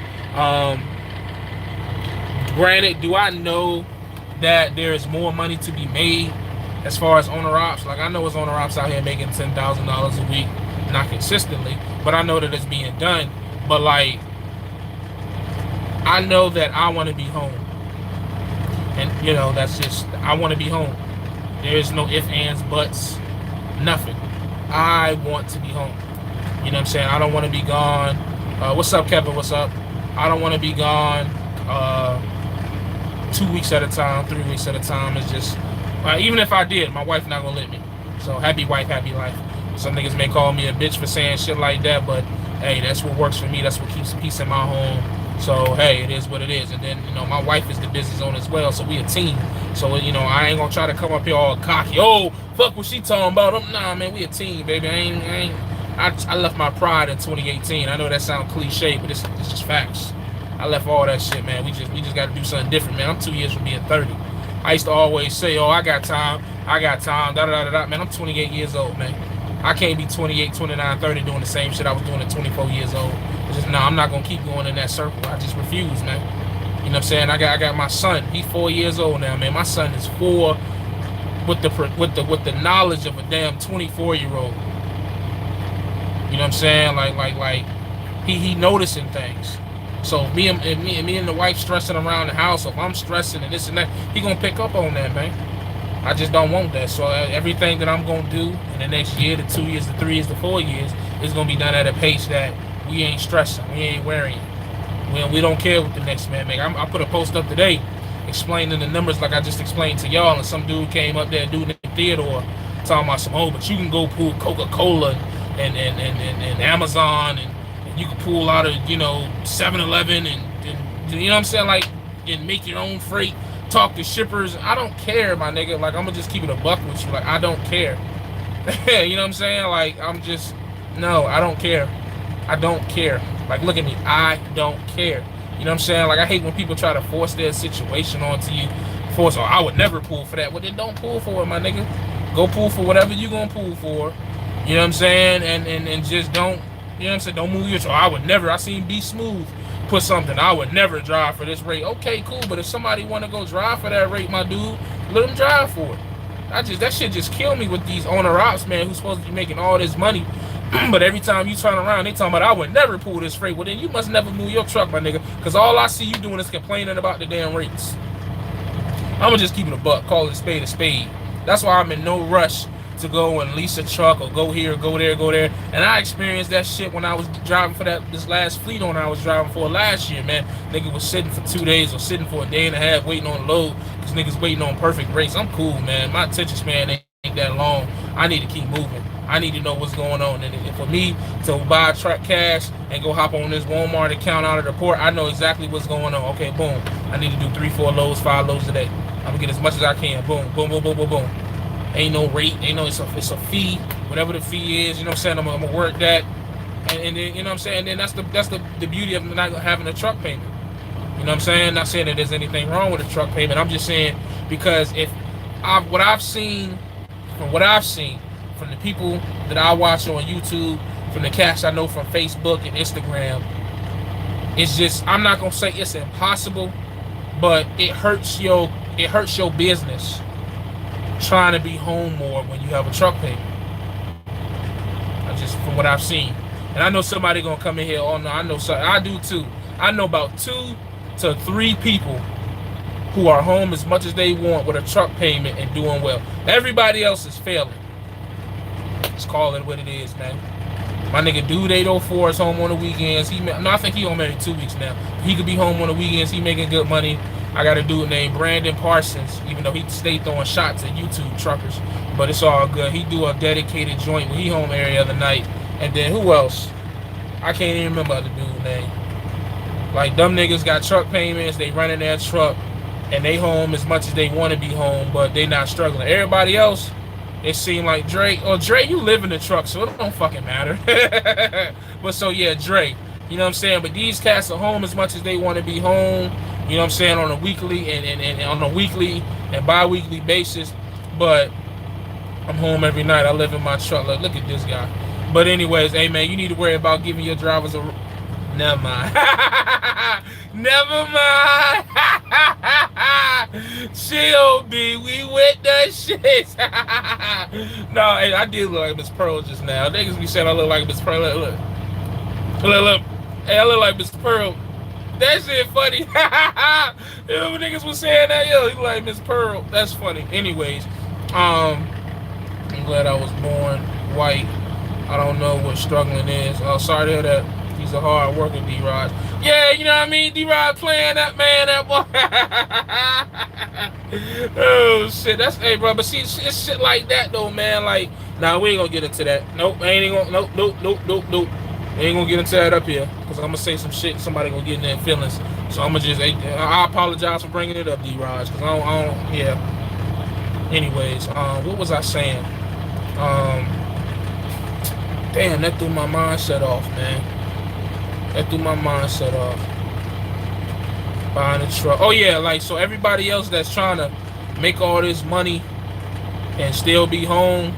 Granted, do I know that there's more money to be made as far as owner ops? Like, I know it's owner ops out here making $10,000 a week, not consistently, but I know that it's being done. But like, I know that I want to be home, and you know, that's just, I want to be home. There is no ifs, ands, buts, nothing. I want to be home. You know what I'm saying? I don't want to be gone. What's up, Kevin? What's up? I don't want to be gone 2 weeks at a time, 3 weeks at a time. It's just, even if I did, my wife not gonna let me. So happy wife, happy life. Some niggas may call me a bitch for saying shit like that, but hey, that's what works for me. That's what keeps peace in my home. So hey, it is what it is. And then, you know, my wife is the business owner as well, so we a team. So, you know, I ain't gonna try to come up here all cocky. Oh, fuck what she talking about. Nah, man, we a team, baby. I left my pride in 2018. I know that sounds cliche, but it's just facts. I left all that shit, man. We just got to do something different, man. I'm 2 years from being 30. I used to always say, oh, I got time, da-da-da-da. Man, I'm 28 years old, man. I can't be 28, 29, 30 doing the same shit I was doing at 24 years old. It's just, no, I'm not going to keep going in that circle. I just refuse, man. You know what I'm saying? I got my son. He's 4 years old now, man. My son is 4 with the knowledge of a damn 24-year-old. You know what I'm saying? Like he noticing things. So me and the wife stressing around the house. So if I'm stressing and this and that, he gonna pick up on that, man. I just don't want that. So everything that I'm gonna do in the next year, the 2 years, the 3 years, the 4 years, is gonna be done at a pace that we ain't stressing, we ain't worrying. We don't care what the next man make. I put a post up today explaining the numbers like I just explained to y'all, and some dude came up there, dude named Theodore, talking about some, oh, but you can go pull Coca-Cola and Amazon, and you can pull out of 7-Eleven and you know what I'm saying, like, and make your own freight. Talk to shippers. I don't care, my nigga. Like, I'm gonna just keep it a buck with you. Like, I don't care. You know what I'm saying? Like, no, I don't care. I don't care. Like, look at me. I don't care. You know what I'm saying? Like, I hate when people try to force their situation onto you. Oh, I would never pull for that. Well, then don't pull for it, my nigga. Go pull for whatever you gonna pull for. You know what I'm saying? And just don't, you know what I'm saying? Don't move your, I would never. I seen Be Smooth put something, I would never drive for this rate. Okay, cool, but if somebody want to go drive for that rate, my dude, let them drive for it. That shit just kill me with these owner ops, man, who's supposed to be making all this money. But every time you turn around, they talking about, I would never pull this freight. Well, then you must never move your truck, my nigga, because all I see you doing is complaining about the damn rates. I'm gonna just keep it a buck, call it a spade a spade. That's why I'm in no rush to go and lease a truck or go here, go there. And I experienced that shit when I was driving for this last fleet owner I was driving for last year, man. Nigga was sitting for 2 days or sitting for a day and a half waiting on the load because niggas waiting on perfect rates. I'm cool, man. My attention span ain't that long. I need to keep moving. I need to know what's going on. And for me to buy a truck cash and go hop on this Walmart account out of the port, I know exactly what's going on. Okay, boom. I need to do 3, 4 loads, 5 loads a day. I'm gonna get as much as I can. Boom, boom, boom, boom, boom, boom. Ain't no rate, ain't no, it's a fee, whatever the fee is, you know what I'm saying, I'm gonna work that, and then, you know what I'm saying, and then that's the beauty of not having a truck payment, you know what I'm saying, not saying that there's anything wrong with a truck payment, I'm just saying, because what I've seen, from the people that I watch on YouTube, from the cats I know from Facebook and Instagram, it's just, I'm not gonna say it's impossible, but it hurts your business trying to be home more when you have a truck payment. Just from what I've seen, and I know somebody gonna come in here. Oh no, I know. So I do too. I know about 2 to 3 people who are home as much as they want with a truck payment and doing well. Everybody else is failing. Let's call it what it is, man. My nigga Dude 804 is home on the weekends. I think he home every 2 weeks now. He could be home on the weekends. He making good money. I got a dude named Brandon Parsons, even though he stayed throwing shots at YouTube truckers, but it's all good. He do a dedicated joint when he home every other night. And then who else? I can't even remember the dude's name. Like, them niggas got truck payments, they running their truck, and they home as much as they want to be home, but they not struggling. Everybody else, it seemed like Dre, you live in the truck, so it don't fucking matter. But so yeah, Dre, you know what I'm saying? But these cats are home as much as they want to be home. You know what I'm saying, on a weekly and on a weekly and bi-weekly basis. But I'm home every night. I live in my truck. Look at this guy. But anyways, hey man, you need to worry about giving your drivers a... Never mind. Never mind. Chill, B. We with the shit. No, hey, I did look like Miss Pearl just now. Niggas be saying I look like Miss Pearl. Look. Hey, I look like Miss Pearl. That shit funny. You know, niggas was saying that, yo, he like Miss Pearl. That's funny. Anyways, I'm glad I was born white. I don't know what struggling is. Sorry to hear that. He's a hard worker, D-Rod. Yeah, you know what I mean? D-Rod playing that man, that boy. Oh, shit. That's, hey, bro, but see, it's shit like that, though, man. Like, nah, we ain't gonna get into that. Nope, nope. Ain't gonna get into that up here, because I'm gonna say some shit, somebody gonna get in their feelings. So I'm gonna just, I apologize for bringing it up, D-Raj, because I don't, yeah. Anyways, what was I saying? Damn, that threw my mindset off, man. That threw my mindset off. Buying a truck. Oh yeah, like, so everybody else that's trying to make all this money and still be home,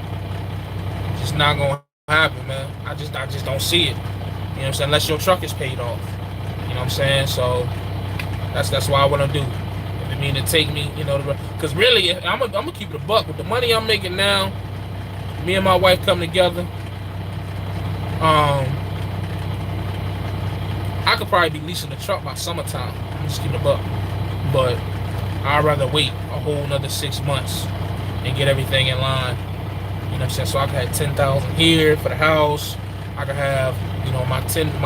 just not gonna happen, man. I just don't see it. You know what I'm saying? Unless your truck is paid off. You know what I'm saying? So That's why I want to do. I mean, to take me, you know, because really, I'm gonna keep it a buck with the money I'm making now. Me and my wife come together. I could probably be leasing the truck by summertime. I'm just keep it a buck, but I'd rather wait a whole another 6 months and get everything in line. You know what I'm saying? So I could have 10,000 here for the house. I could have, you know, my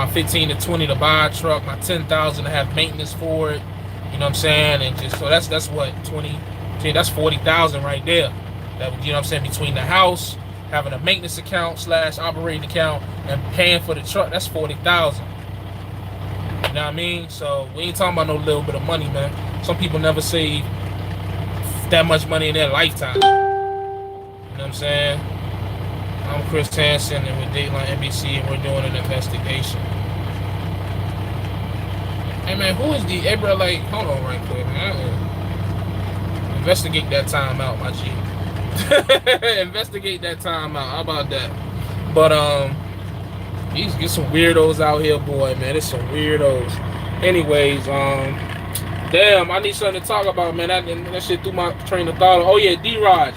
15 to 20 to buy a truck, my 10,000 to have maintenance for it. You know what I'm saying? And just so that's what 20, that's 40,000 right there. That, you know what I'm saying, between the house, having a maintenance account / operating account, and paying for the truck, that's 40,000. You know what I mean? So we ain't talking about no little bit of money, man. Some people never save that much money in their lifetime. You know what I'm saying? I'm Chris Hansen, and with Dateline NBC, and we're doing an investigation. Hey man, who is the bro? Like, hold on right quick, man. Investigate that time out, my G. Investigate that time out. How about that? But these get some weirdos out here, boy, man. It's some weirdos. Anyways, damn, I need something to talk about, man. That shit threw my train of thought. Oh yeah, D-Raj.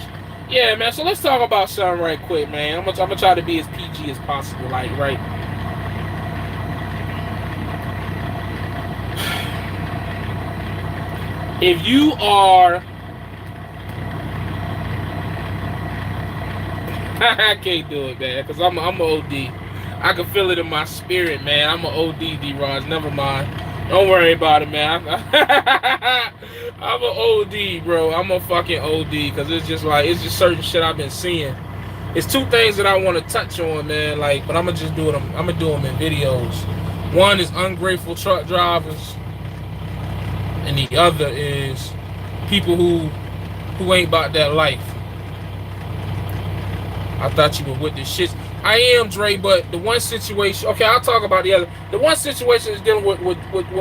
Yeah, man. So let's talk about something right quick, man. I'm gonna try to be as PG as possible, like, right. If you are, I can't do it, man, because I'm an OD. I can feel it in my spirit, man. I'm an OD, D-Raj. Never mind. Don't worry about it, man. I'm an OD, bro. I'm a fucking OD, because it's just certain shit I've been seeing. It's two things that I want to touch on, man. Like, but I'm gonna just do it. I'm gonna do them in videos. One is ungrateful truck drivers, and the other is people who ain't about that life. I thought you were with this shit. I am, Dre, but the one situation, okay, I'll talk about the other. The one situation is dealing with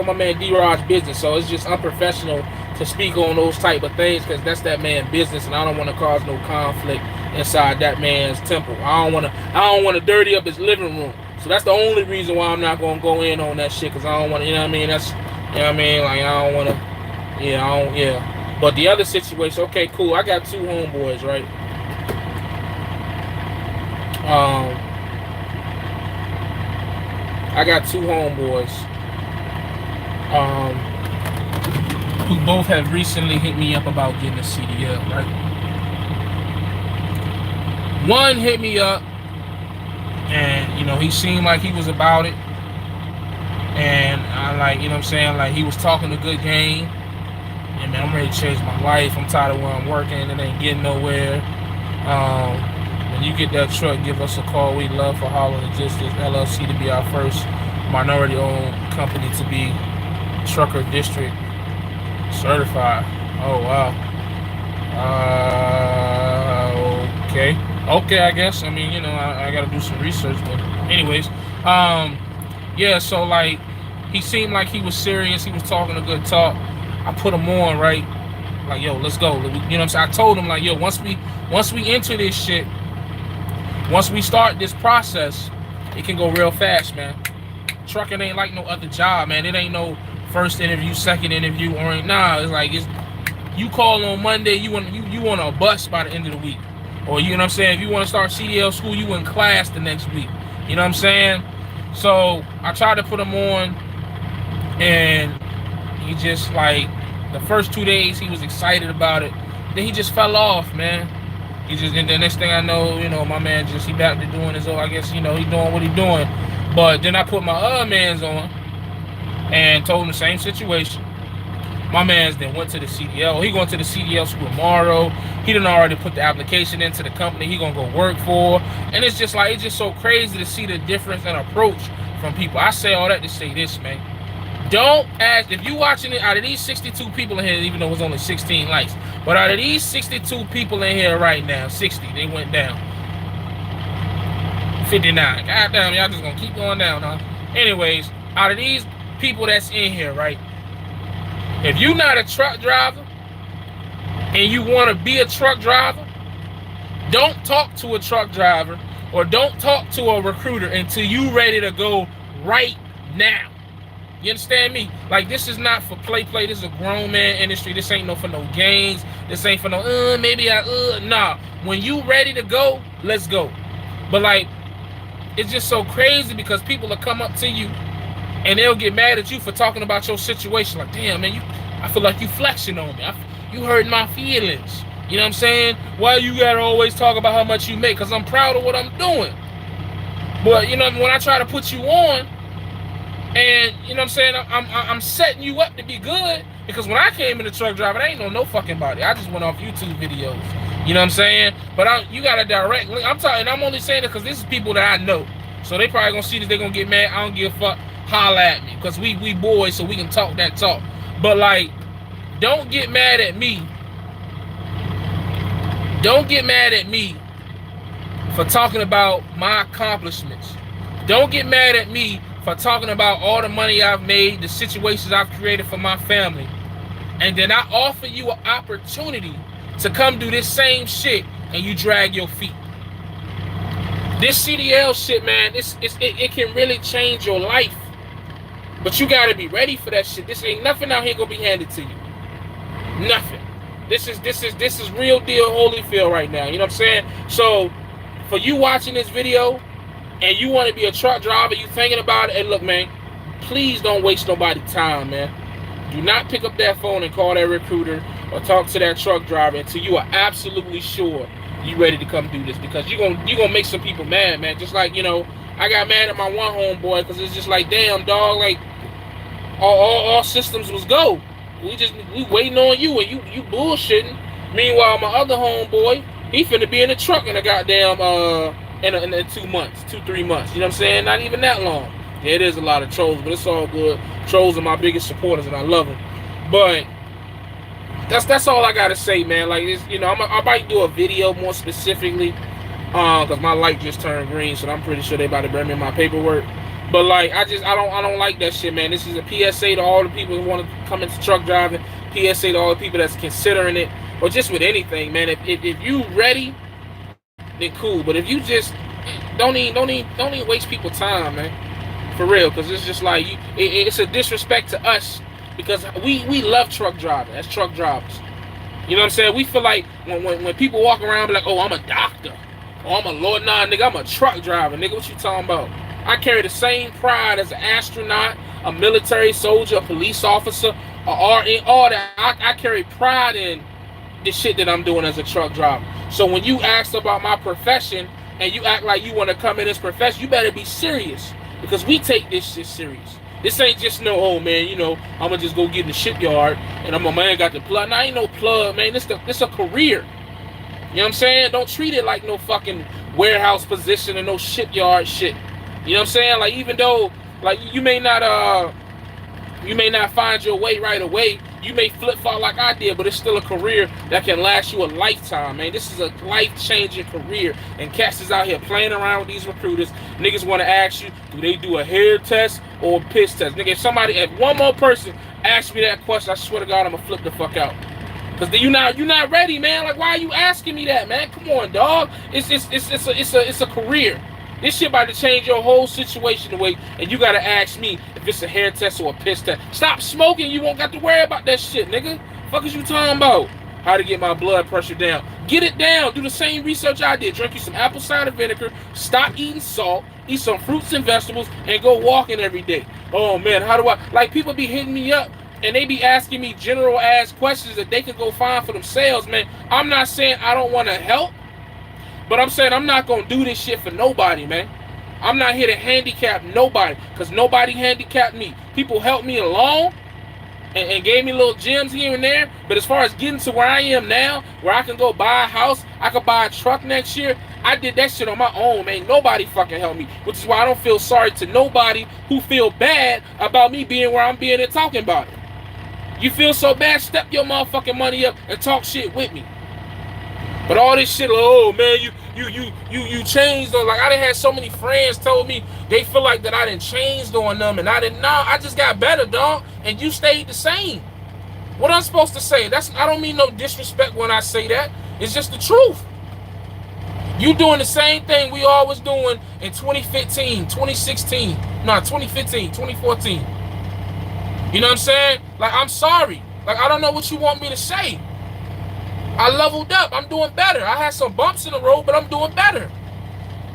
my man D-Rod's business, so it's just unprofessional to speak on those type of things, because that's that man's business, and I don't want to cause no conflict inside that man's temple. I don't want to dirty up his living room. So that's the only reason why I'm not going to go in on that shit, because I don't want to, you know what I mean? That's, you know what I mean? Like, I don't want to, yeah. But the other situation, okay, cool. I got two homeboys, right? I got two homeboys who both have recently hit me up about getting a CDL, right? One hit me up, and, you know, he seemed like he was about it, and I, like, you know what I'm saying, like, he was talking a good game, and man, I'm ready to change my life. I'm tired of where I'm working, and it ain't getting nowhere. When you get that truck, give us a call. We'd love for Holler Logistics LLC to be our first minority-owned company to be Trucker District certified. Oh, wow. Okay, I guess. I mean, you know, I got to do some research. But anyways, yeah, so, like, he seemed like he was serious. He was talking a good talk. I put him on, right? Like, yo, let's go. You know what I'm saying? I told him, like, yo, once we enter this shit, once we start this process, it can go real fast, man. Trucking ain't like no other job, man. It ain't no first interview, second interview, or nah. It's like, you call on Monday, you want a bus by the end of the week, or, you know what I'm saying, if you want to start CDL school, you in class the next week. You know what I'm saying? So I tried to put him on, and he just, like, the first 2 days he was excited about it. Then he just fell off, man. And the next thing I know, you know, my man he back to doing his own, I guess, you know, he doing what he doing. But then I put my other mans on and told him the same situation. My man's then went to the CDL. He going to the CDL school tomorrow. He done already put the application into the company he gonna go work for. And it's just like, it's just so crazy to see the difference in approach from people. I say all that to say this, man. Don't ask, if you watching it, out of these 62 people in here, even though it was only 16 likes, but out of these 62 people in here right now, 60, they went down. 59. God damn, y'all just gonna keep going down, huh? Anyways, out of these people that's in here, right? If you're not a truck driver and you want to be a truck driver, don't talk to a truck driver or don't talk to a recruiter until you ready to go right now. You understand me? Like, this is not for play. This is a grown man industry. This ain't no for no games. This ain't for no, nah. When you ready to go, let's go. But like, it's just so crazy because people will come up to you and they'll get mad at you for talking about your situation. Like, damn, man, I feel like you flexing on me. You hurt my feelings. You know what I'm saying? Why you gotta always talk about how much you make? Because I'm proud of what I'm doing. But, you know, when I try to put you on, and, you know what I'm saying, I'm setting you up to be good, because when I came in the truck driving, I ain't know no fucking body. I just went off YouTube videos. You know what I'm saying? But you got a direct link. I'm only saying it because this is people that I know. So they probably gonna see this, they gonna get mad. I don't give a fuck. Holla at me. Because we boys, so we can talk that talk. But like, don't get mad at me. Don't get mad at me for talking about my accomplishments. Don't get mad at me for talking about all the money I've made, the situations I've created for my family. And then I offer you an opportunity to come do this same shit and you drag your feet. This CDL shit, man, it can really change your life. But you gotta be ready for that shit. This ain't nothing out here gonna be handed to you. Nothing. This is real deal Holyfield right now. You know what I'm saying? So for you watching this video and you want to be a truck driver, you thinking about it, and look, man, please don't waste nobody's time, man. Do not pick up that phone and call that recruiter or talk to that truck driver until you are absolutely sure you ready to come do this, because you're gonna make some people mad, man. Just like, you know, I got mad at my one homeboy because it's just like, damn, dog, like all systems was go. We waiting on you and you bullshitting. Meanwhile, my other homeboy, he finna be in the truck in a goddamn in 2 months, 2-3 months. You know what I'm saying? Not even that long. Yeah, it is a lot of trolls, but it's all good. Trolls are my biggest supporters, and I love them. But that's all I gotta say, man. Like, it's, you know, I might do a video more specifically, because my light just turned green, so I'm pretty sure they about to bring me my paperwork. But like, I don't like that shit, man. This is a PSA to all the people who want to come into truck driving. PSA to all the people that's considering it, or just with anything, man. If you ready, then cool. But if you just don't even waste people's time, man. For real, because it's just like it's a disrespect to us, because we love truck driving as truck drivers. You know what I'm saying? We feel like when people walk around be like, oh, I'm a doctor, oh, I'm a lawyer. Nah, nigga, I'm a truck driver, nigga. What you talking about? I carry the same pride as an astronaut, a military soldier, a police officer, a RN, all that. I carry pride in the shit that I'm doing as a truck driver. So when you ask about my profession and you act like you want to come in this profession, you better be serious, because we take this shit serious. This ain't just no, oh man, you know, I'm gonna just go get in the shipyard and I'm a man got the plug. Nah, ain't no plug, man. This a career. You know what I'm saying? Don't treat it like no fucking warehouse position and no shipyard shit. You know what I'm saying? Like, even though, like, you may not find your way right away. You may flip-flop like I did, but it's still a career that can last you a lifetime, man. This is a life-changing career. And cats is out here playing around with these recruiters. Niggas want to ask you, do they do a hair test or a piss test? Nigga, if one more person asks me that question, I swear to God, I'm going to flip the fuck out. Because you're not ready, man. Like, why are you asking me that, man? Come on, dog. It's a career. This shit about to change your whole situation away, and you gotta ask me if it's a hair test or a piss test. Stop smoking, you won't got to worry about that shit, nigga. Fuck is you talking about? How to get my blood pressure down. Get it down. Do the same research I did. Drink you some apple cider vinegar. Stop eating salt. Eat some fruits and vegetables, and go walking every day. Oh, man, how do I... Like, people be hitting me up, and they be asking me general-ass questions that they can go find for themselves, man. I'm not saying I don't want to help, but I'm saying I'm not going to do this shit for nobody, man. I'm not here to handicap nobody, because nobody handicapped me. People helped me along and gave me little gems here and there. But as far as getting to where I am now, where I can go buy a house, I could buy a truck next year, I did that shit on my own, man. Nobody fucking helped me, which is why I don't feel sorry to nobody who feel bad about me being where I'm being and talking about it. You feel so bad, step your motherfucking money up and talk shit with me. But all this shit, like, oh man, you changed on. Like, I done had so many friends told me they feel like that I done changed on them, and I didn't. Nah, I just got better, dog, and you stayed the same. What I'm supposed to say? I don't mean no disrespect when I say that. It's just the truth. You doing the same thing we all was doing in 2015, 2016, 2015, 2014. You know what I'm saying? Like, I'm sorry. Like, I don't know what you want me to say. I leveled up. I'm doing better. I had some bumps in the road, but I'm doing better.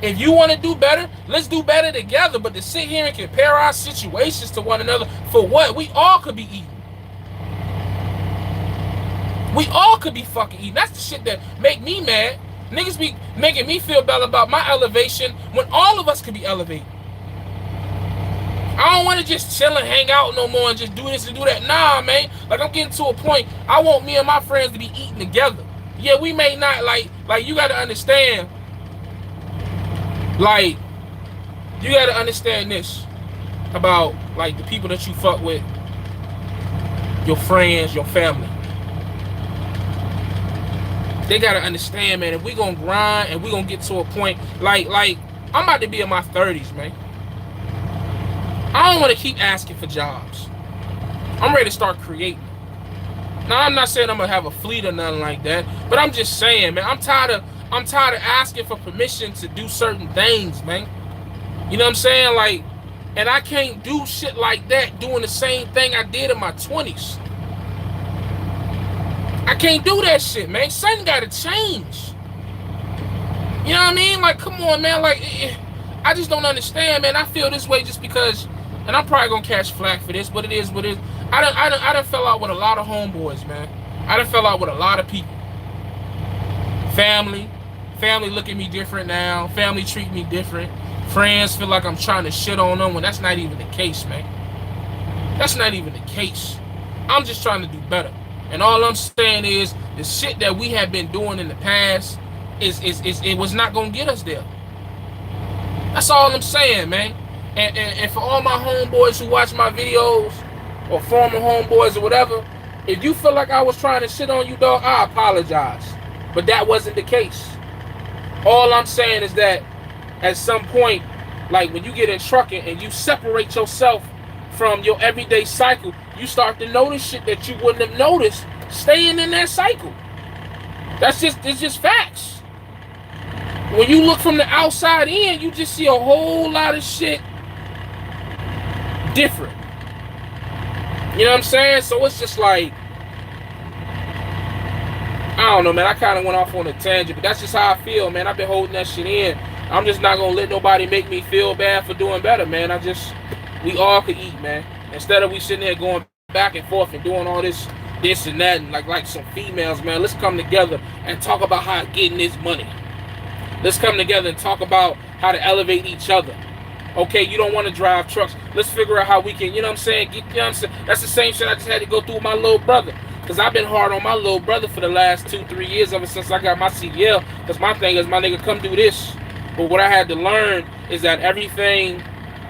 If you want to do better, let's do better together. But to sit here and compare our situations to one another, for what? We all could be eating. We all could be fucking eating. That's the shit that make me mad. Niggas be making me feel bad about my elevation when all of us could be elevated. I don't want to just chill and hang out no more and just do this and do that. Nah, man. Like, I'm getting to a point, I want me and my friends to be eating together. Yeah, we may not, like you got to understand, like, you got to understand this about, like, the people that you fuck with, your friends, your family. They got to understand, man, if we going to grind and we going to get to a point, like, I'm about to be in my 30s, man. I don't want to keep asking for jobs. I'm ready to start creating. Now, I'm not saying I'm going to have a fleet or nothing like that, but I'm just saying, man, I'm tired of asking for permission to do certain things, man. You know what I'm saying? Like, and I can't do shit like that doing the same thing I did in my 20s. I can't do that shit, man. Something got to change. You know what I mean? Like, come on, man. Like, I just don't understand, man. I feel this way just because, and I'm probably going to catch flack for this, but it is what it is. I done fell out with a lot of homeboys, man. I done fell out with a lot of people. Family look at me different now. Family treat me different. Friends feel like I'm trying to shit on them when that's not even the case, man. That's not even the case. I'm just trying to do better. And all I'm saying is the shit that we have been doing in the past it was not gonna get us there. That's all I'm saying, man. And for all my homeboys who watch my videos, or former homeboys or whatever, if you feel like I was trying to shit on you, dog, I apologize. But that wasn't the case. All I'm saying is that at some point, like when you get in trucking and you separate yourself from your everyday cycle, you start to notice shit that you wouldn't have noticed staying in that cycle. It's just facts. When you look from the outside in, you just see a whole lot of shit different. You know what I'm saying? So it's just like, I don't know, man. I kind of went off on a tangent, but that's just how I feel, man. I've been holding that shit in. I'm just not going to let nobody make me feel bad for doing better, man. We all could eat, man. Instead of we sitting there going back and forth and doing all this and that, and like some females, man, let's come together and talk about how getting this money. Let's come together and talk about how to elevate each other. Okay, you don't want to drive trucks. Let's figure out how we can, you know what I'm saying? That's the same shit I just had to go through with my little brother. Because I've been hard on my little brother for the last 2-3 years, ever since I got my CDL. Because my thing is, my nigga, come do this. But what I had to learn is that everything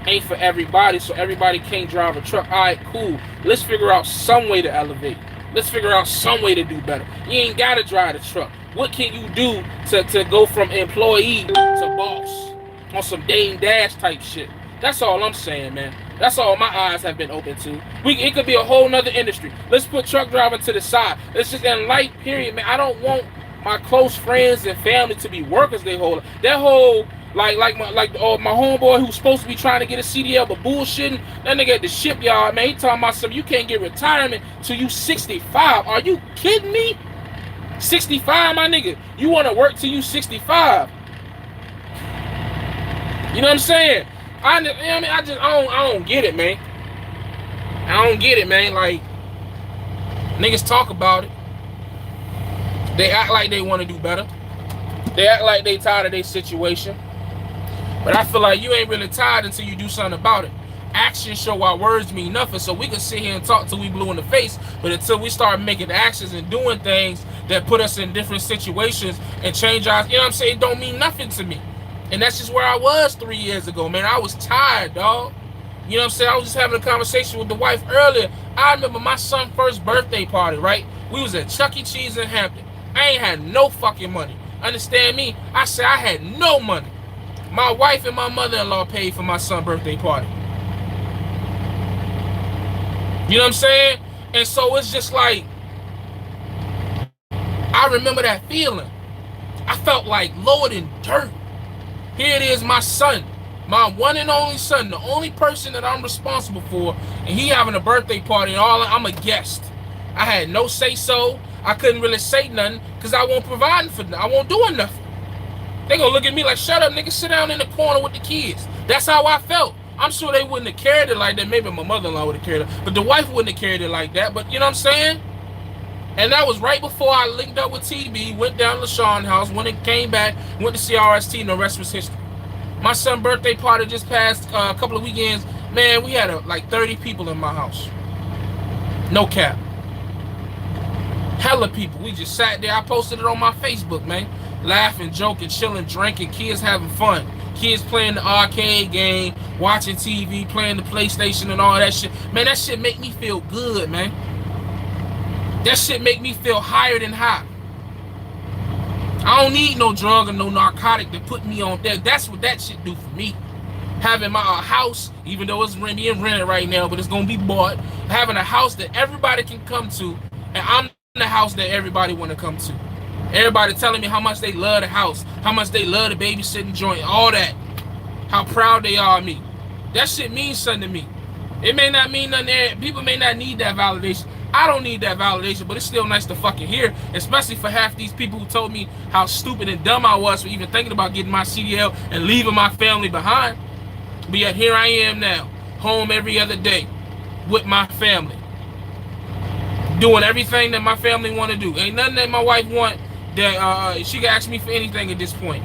ain't for everybody, so everybody can't drive a truck. All right, cool. Let's figure out some way to elevate. Let's figure out some way to do better. You ain't got to drive the truck. What can you do to go from employee to boss? On some Dame Dash type shit. That's all I'm saying, man. That's all my eyes have been open to. It could be a whole nother industry. Let's put truck driving to the side. Let's just in light period, man. I don't want my close friends and family to be workers they whole. That whole my homeboy who's supposed to be trying to get a CDL but bullshitting. That nigga at the shipyard, man. He talking about something. You can't get retirement till you 65. Are you kidding me? 65, my nigga. You want to work till you 65? You know what I'm saying? I don't get it, man. I don't get it, man. Like, niggas talk about it. They act like they want to do better. They act like they tired of their situation. But I feel like you ain't really tired until you do something about it. Actions show our words mean nothing. So we can sit here and talk till we blue in the face. But until we start making actions and doing things that put us in different situations and change our, you know what I'm saying, it don't mean nothing to me. And that's just where I was 3 years ago, man. I was tired, dog. You know what I'm saying? I was just having a conversation with the wife earlier. I remember my son's first birthday party, right? We was at Chuck E. Cheese in Hampton. I ain't had no fucking money. Understand me? I said I had no money. My wife and my mother-in-law paid for my son's birthday party. You know what I'm saying? And so it's just like, I remember that feeling. I felt like lower than dirt. Here it is, my son. My one and only son, the only person that I'm responsible for, and he having a birthday party and all, I'm a guest. I had no say so. I couldn't really say nothing because I won't provide for them. I won't do nothing. They gonna look at me like, shut up, nigga, sit down in the corner with the kids. That's how I felt. I'm sure they wouldn't have carried it like that. Maybe my mother-in-law would have carried it, but the wife wouldn't have carried it like that. But you know what I'm saying? And that was right before I linked up with TB, went down to LaShawn house, when it came back, went to CRST, and the rest was history. My son's birthday party just passed a couple of weekends. Man, we had like 30 people in my house. No cap. Hella people. We just sat there. I posted it on my Facebook, man. Laughing, joking, chilling, drinking, kids having fun. Kids playing the arcade game, watching TV, playing the PlayStation and all that shit. Man, that shit make me feel good, man. That shit make me feel higher than high. I don't need no drug or no narcotic to put me on there. That's what that shit do for me. Having my house, even though it's being rented right now, but it's gonna be bought. Having a house that everybody can come to, and I'm the house that everybody want to come to. Everybody telling me how much they love the house, how much they love the babysitting joint, all that. How proud they are of me. That shit means something to me. It may not mean nothing there. People may not need that validation. I don't need that validation, but it's still nice to fucking hear, especially for half these people who told me how stupid and dumb I was for even thinking about getting my CDL and leaving my family behind. But yet here I am now, home every other day with my family. Doing everything that my family want to do. Ain't nothing that my wife want that she can ask me for anything at this point.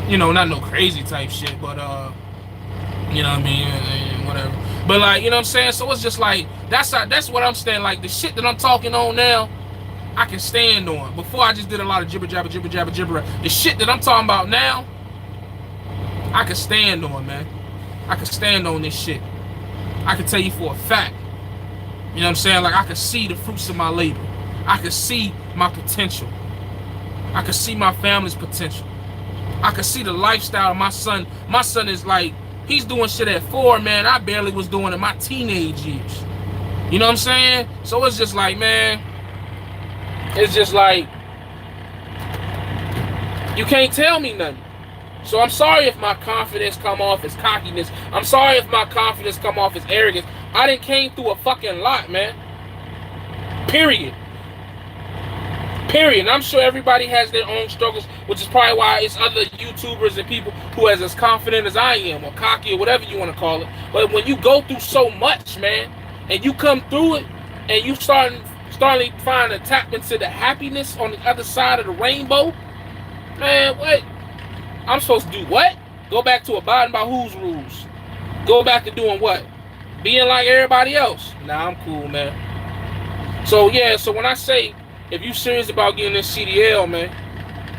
You know, not no crazy type shit, but you know what I mean, whatever. But like, you know what I'm saying? So it's just like, that's what I'm saying. Like the shit that I'm talking on now, I can stand on. Before I just did a lot of jibber jabber. The shit that I'm talking about now, I can stand on, man. I can stand on this shit. I can tell you for a fact. You know what I'm saying? Like I can see the fruits of my labor. I can see my potential. I can see my family's potential. I can see the lifestyle of my son. My son is like, he's doing shit at 4, man. I barely was doing in my teenage years. You know what I'm saying? So it's just like, man, it's just like, you can't tell me nothing. So I'm sorry if my confidence come off as cockiness. I'm sorry if my confidence come off as arrogance. I done came through a fucking lot, man. Period. And I'm sure everybody has their own struggles, which is probably why it's other YouTubers and people who is as confident as I am, or cocky, or whatever you want to call it. But when you go through so much, man, and you come through it, and you starting trying to tap into the happiness on the other side of the rainbow, man, what? I'm supposed to do what? Go back to abiding by whose rules? Go back to doing what? Being like everybody else? Nah, I'm cool, man. So yeah, so when I say, if you serious about getting this CDL, man,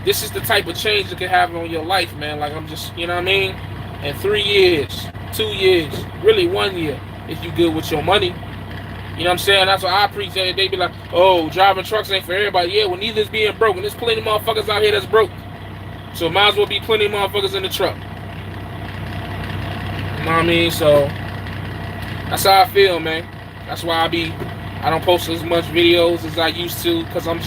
this is the type of change that can happen on your life, man. Like I'm just, you know what I mean? In 3 years, 2 years, really 1 year, if you good with your money. You know what I'm saying? That's what I appreciate. They be like, oh, driving trucks ain't for everybody. Yeah, well, neither is being broke. And there's plenty of motherfuckers out here that's broke. So might as well be plenty of motherfuckers in the truck. You know what I mean? So that's how I feel, man. That's why I don't post as much videos as I used to, because I'm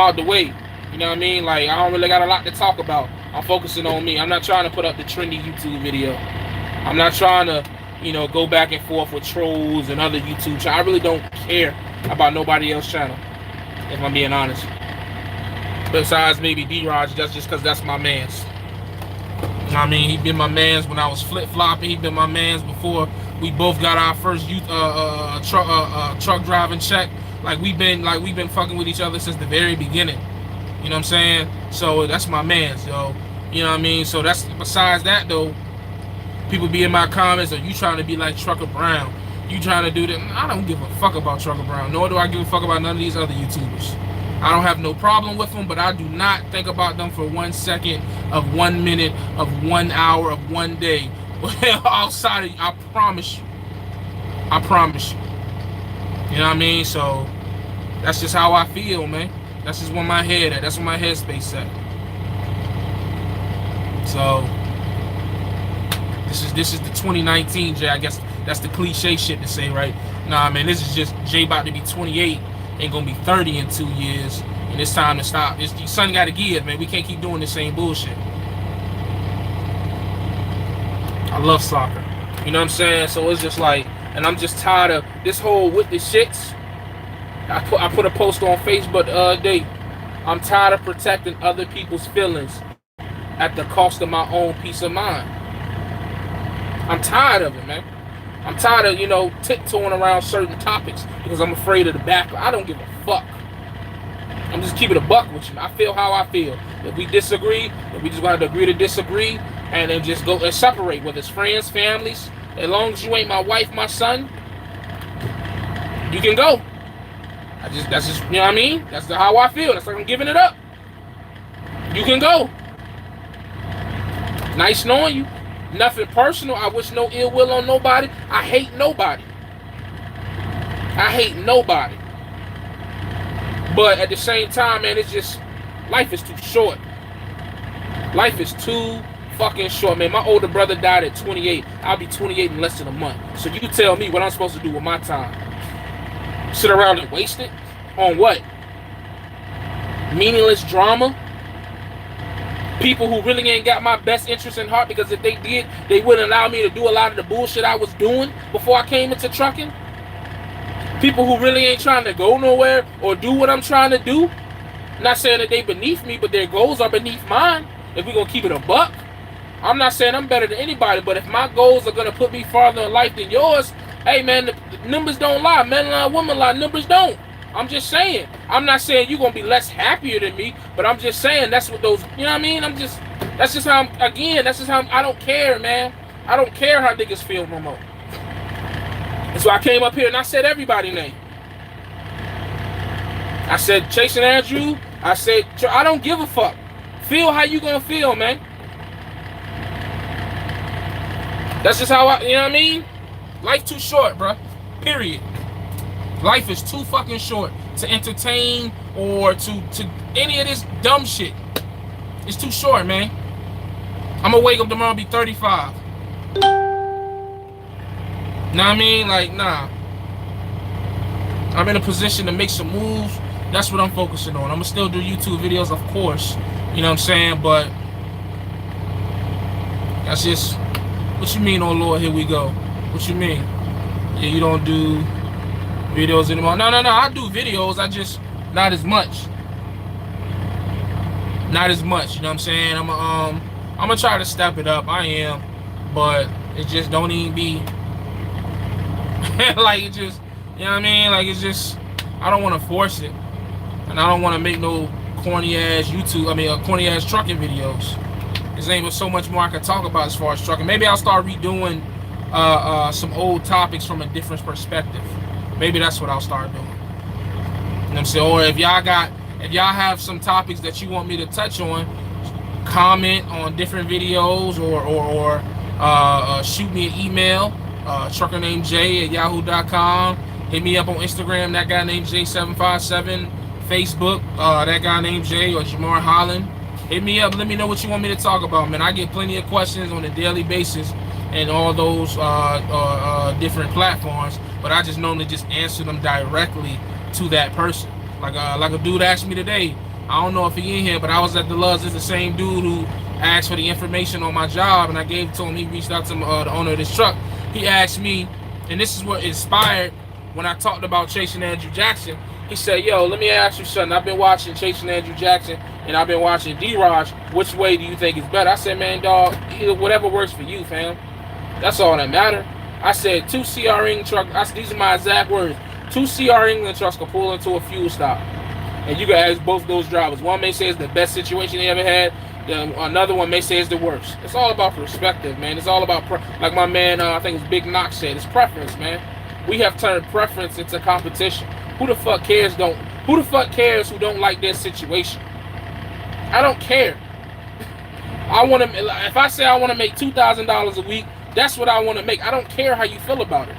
out the way. You know what I mean? Like, I don't really got a lot to talk about. I'm focusing on me. I'm not trying to put up the trendy YouTube video. I'm not trying to, you know, go back and forth with trolls and other YouTube channels. I really don't care about nobody else's channel, if I'm being honest. Besides maybe D-Raj, that's just because that's my mans. You know what I mean? He been my mans when I was flip-flopping. He been my mans before we both got our first truck driving check. Like we've been fucking with each other since the very beginning. You know what I'm saying? So that's my mans, yo. You know what I mean? So that's, besides that though, people be in my comments, are you trying to be like Trucker Brown? You trying to do that? I don't give a fuck about Trucker Brown, nor do I give a fuck about none of these other YouTubers. I don't have no problem with them, but I do not think about them for 1 second, of 1 minute, of 1 hour, of 1 day. Outside of, I promise you. I promise you. You know what I mean? So that's just how I feel, man. That's just where my head at. That's where my headspace at. So this is the 2019 Jay. I guess that's the cliche shit to say, right? Nah, man, this is just Jay about to be 28. Ain't gonna be 30 in 2 years, and it's time to stop. Your son gotta give, man. We can't keep doing the same bullshit. I love soccer. You know what I'm saying? So it's just like, and I'm just tired of this whole with the shits. I put a post on Facebook the other day. I'm tired of protecting other people's feelings at the cost of my own peace of mind. I'm tired of it, man. I'm tired of, tiptoeing around certain topics because I'm afraid of the backlash. I don't give a fuck. I'm just keeping a buck with you. I feel how I feel. If we disagree, if we just gonna have to agree to disagree and then just go and separate, whether it's friends, families. As long as you ain't my wife, my son, you can go. That's just, you know what I mean? That's how I feel. That's like I'm giving it up. You can go. Nice knowing you. Nothing personal. I wish no ill will on nobody. I hate nobody. I hate nobody. But at the same time, man, it's just, life is too short. Life is too fucking short, man. My older brother died at 28. I'll be 28 in less than a month. So you tell me what I'm supposed to do with my time. Sit around and waste it? On what? Meaningless drama? People who really ain't got my best interest in heart, because if they did, they wouldn't allow me to do a lot of the bullshit I was doing before I came into trucking. People who really ain't trying to go nowhere or do what I'm trying to do. Not saying that they beneath me, but their goals are beneath mine. If we're gonna keep it a buck. I'm not saying I'm better than anybody, but if my goals are gonna put me farther in life than yours, hey man, the numbers don't lie. Men lie, women lie, numbers don't. I'm just saying. I'm not saying you're gonna be less happier than me, but I'm just saying that's what those, you know what I mean? That's just how I don't care, man. I don't care how niggas feel no more. And so I came up here and I said everybody's name. I said Chasing Andrew. I said, I don't give a fuck. Feel how you gonna feel, man. That's just how you know what I mean? Life too short, bro. Period. Life is too fucking short to entertain or to any of this dumb shit. It's too short, man. I'm gonna wake up tomorrow and be 35. Know what I mean? Like, nah. I'm in a position to make some moves. That's what I'm focusing on. I'm gonna still do YouTube videos, of course. You know what I'm saying? But that's just, what you mean, oh Lord, here we go? What you mean? Yeah, you don't do videos anymore? No, I do videos. I just, not as much. Not as much, you know what I'm saying? I'm gonna try to step it up. I am. But it just don't even be like, it just, you know what I mean? Like, it's just, I don't want to force it. And I don't want to make no corny ass corny ass trucking videos. There's ain't so much more I can talk about as far as trucking. Maybe I'll start redoing some old topics from a different perspective. Maybe that's what I'll start doing. You know what I'm saying? Or if y'all have some topics that you want me to touch on, comment on different videos or shoot me an email, truckernamedj@yahoo.com. Hit me up on Instagram, that guy named J757. Facebook, that guy named Jay or Jamar Holland. Hit me up. Let me know what you want me to talk about, man. I get plenty of questions on a daily basis and all those different platforms, but I just normally just answer them directly to that person. Like a dude asked me today. I don't know if he in here, but I was at the Loves. It's the same dude who asked for the information on my job, and I gave it to him. He reached out to the owner of this truck. He asked me, and this is what inspired when I talked about Chasing Andrew Jackson. He said, yo, let me ask you something. I've been watching Chasing Andrew Jackson and I've been watching D-Raj. Which way do you think is better? I said, man, dog, whatever works for you, fam. That's all that matter. I said, 2 CR England trucks, these are my exact words. 2 CR England trucks can pull into a fuel stop. And you can ask both those drivers. One may say it's the best situation they ever had. Another one may say it's the worst. It's all about perspective, man. It's all about, like my man, I think it was Big Knox said, it's preference, man. We have turned preference into competition. Who the fuck cares who don't like their situation? I don't care. If I say I want to make $2,000 a week, that's what I want to make. I don't care how you feel about it.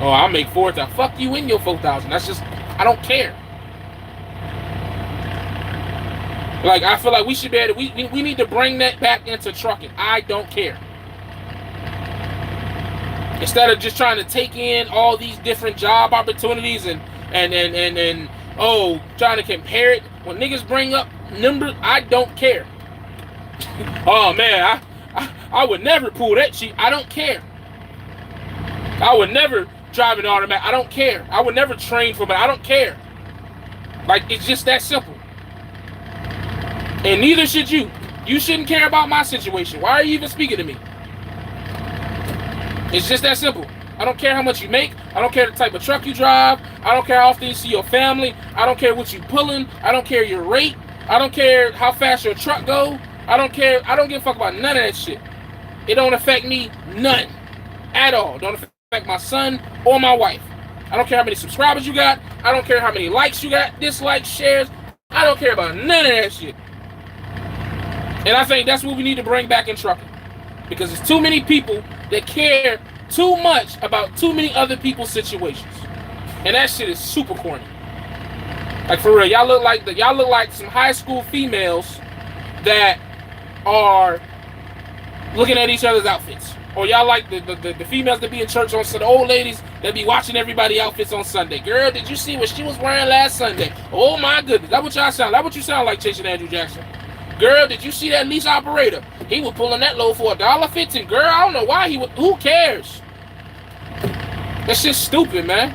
Oh, I'll make $4,000. Fuck you in your $4,000. That's just, I don't care. Like, I feel like we should be able to, we need to bring that back into trucking. I don't care. Instead of just trying to take in all these different job opportunities and trying to compare it. When niggas bring up numbers, I don't care. Oh man, I would never pull that cheat. I don't care. I would never drive an automatic. I don't care. I would never train for it. I don't care. Like, it's just that simple. And neither should you. You shouldn't care about my situation. Why are you even speaking to me? It's just that simple. I don't care how much you make. I don't care the type of truck you drive. I don't care how often you see your family. I don't care what you pulling. I don't care your rate. I don't care how fast your truck go. I don't care. I don't give a fuck about none of that shit. It don't affect me none at all. Don't affect my son or my wife. I don't care how many subscribers you got. I don't care how many likes you got, dislikes, shares. I don't care about none of that shit. And I think that's what we need to bring back in trucking. Because there's too many people that care too much about too many other people's situations. And that shit is super corny. Like, for real, y'all look like some high school females that are looking at each other's outfits. Or y'all like the females that be in church on Sunday, the old ladies that be watching everybody's outfits on Sunday. Girl, did you see what she was wearing last Sunday? Oh my goodness, that's what y'all sound. That's what you sound like chasing Andrew Jackson. Girl, did you see that lease operator? He was pulling that load for $1.50. Girl, I don't know why he would. Who cares? That's just stupid, man.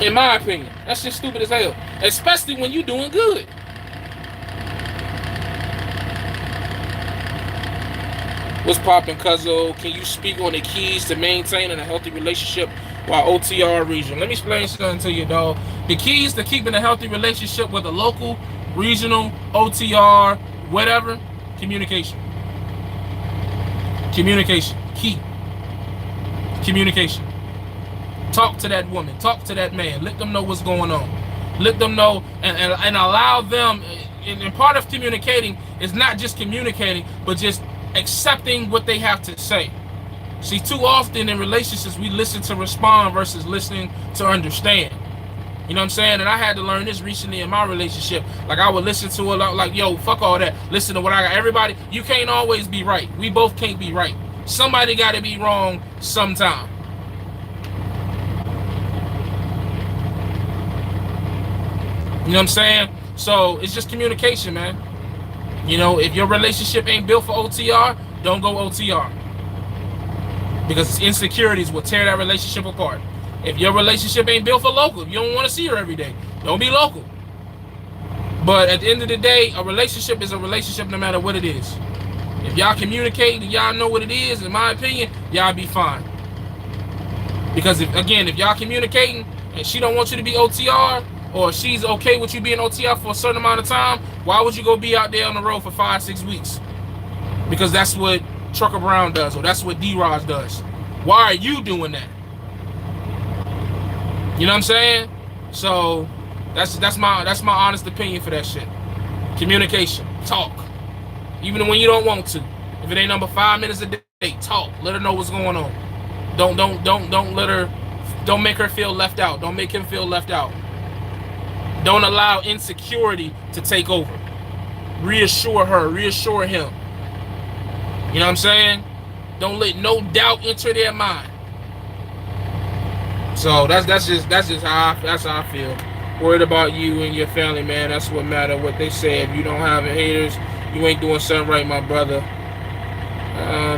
In my opinion, that's just stupid as hell. Especially when you doing good. What's poppin', Cuzzo? Can you speak on the keys to maintaining a healthy relationship while OTR regional? Let me explain something to you, dog. The keys to keeping a healthy relationship with a local, regional, OTR, whatever, communication. Communication. Key. Communication. Talk to that woman. Talk to that man. Let them know what's going on. Let them know and allow them. And part of communicating is not just communicating, but just accepting what they have to say. See, too often in relationships, we listen to respond versus listening to understand. You know what I'm saying? And I had to learn this recently in my relationship. Like, I would listen to a lot, like, yo, fuck all that. Listen to what I got. Everybody, you can't always be right. We both can't be right. Somebody got to be wrong sometime. You know what I'm saying? So it's just communication, man. You know, if your relationship ain't built for OTR, don't go OTR. Because insecurities will tear that relationship apart. If your relationship ain't built for local, if you don't want to see her every day, don't be local. But at the end of the day, a relationship is a relationship no matter what it is. If y'all communicate and y'all know what it is, in my opinion, y'all be fine. Because if y'all communicating and she don't want you to be OTR, or she's okay with you being OTR for a certain amount of time, why would you go be out there on the road for 5-6 weeks? Because that's what Trucker Brown does, or that's what D-Raj does. Why are you doing that? You know what I'm saying? So that's my honest opinion for that shit. Communication, talk, even when you don't want to. If it ain't number 5 minutes a day, talk. Let her know what's going on. Don't make her feel left out. Don't make him feel left out. Don't allow insecurity to take over. Reassure her, reassure him. You know what I'm saying? Don't let no doubt enter their mind. So that's just how I feel. Worried about you and your family, man. That's what matters. What they say. If you don't have haters, you ain't doing something right, my brother.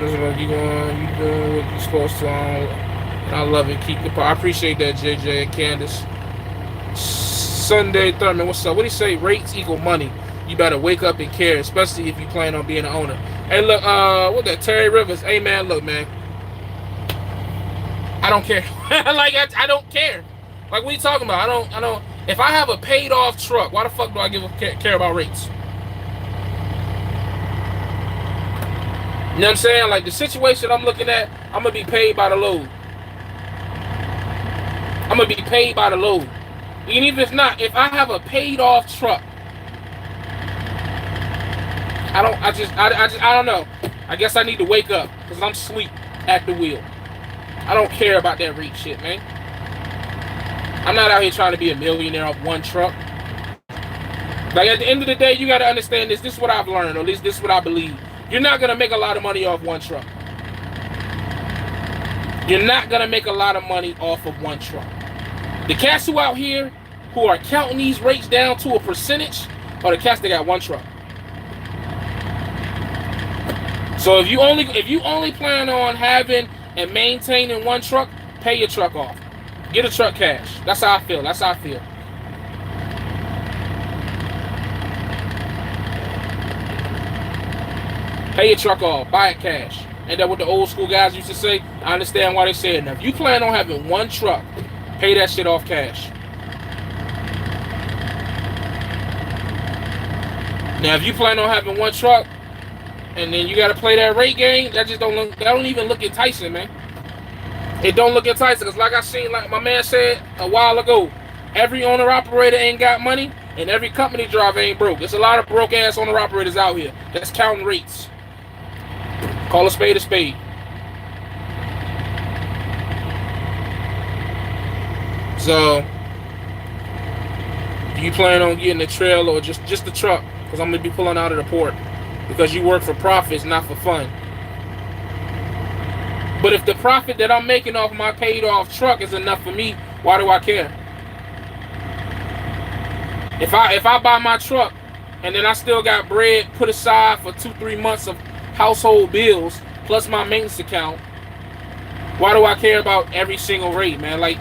This is what you doing what you're supposed to. And I love it. I appreciate that, JJ and Candace. Sunday Thurman, what's up? What do you say? Rates equal money. You better wake up and care, especially if you plan on being an owner. Hey, look, what that Terry Rivers? Hey, man, look, man. I don't care. Like, I don't care. Like, what are you talking about? I don't. If I have a paid off truck, why the fuck do I care about rates? You know what I'm saying? Like, the situation I'm looking at, I'm gonna be paid by the load. I'm gonna be paid by the load. And even if not, if I have a paid off truck, I don't know. I guess I need to wake up because I'm asleep at the wheel. I don't care about that rate shit, man. I'm not out here trying to be a millionaire off one truck. Like, at the end of the day, you got to understand this. This is what I've learned, or at least this is what I believe. You're not going to make a lot of money off one truck. You're not going to make a lot of money off of one truck. The cats who out here who are counting these rates down to a percentage are the cats that got one truck. So if you only plan on having and maintaining one truck, pay your truck off. Get a truck cash. That's how I feel. That's how I feel. Pay your truck off. Buy it cash. Ain't that what the old school guys used to say? I understand why they say it now. If you plan on having one truck, pay that shit off cash. Now, if you plan on having one truck, and then you got to play that rate game, that don't even look enticing, man. It don't look enticing, because like my man said a while ago, every owner-operator ain't got money, and every company driver ain't broke. There's a lot of broke-ass owner-operators out here that's counting rates. Call a spade a spade. So, if you plan on getting a trailer or just the truck, because I'm going to be pulling out of the port, because you work for profits, not for fun. But if the profit that I'm making off my paid off truck is enough for me, why do I care? If I buy my truck and then I still got bread put aside for 2-3 months of household bills plus my maintenance account, why do I care about every single rate, man? Like,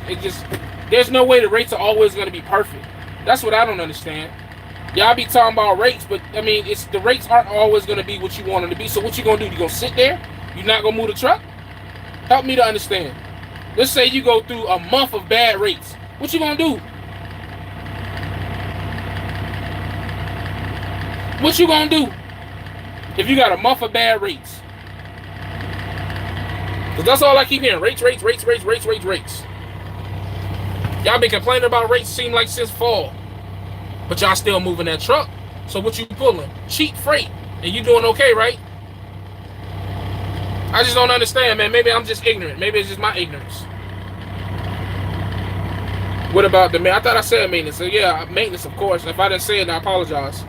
there's no way the rates are always going to be perfect. That's what I don't understand. Y'all be talking about rates, but I mean, the rates aren't always going to be what you want them to be. So what you going to do? You going to sit there? You're not going to move the truck? Help me to understand. Let's say you go through a month of bad rates. What you going to do? What you going to do if you got a month of bad rates? Because that's all I keep hearing. Rates. Y'all been complaining about rates seem like since fall. But y'all still moving that truck. So what you pulling? Cheap freight. And you doing okay, right? I just don't understand, man. Maybe I'm just ignorant. Maybe it's just my ignorance. What about the man? I thought I said maintenance. So yeah, maintenance, of course. If I didn't say it, I apologize.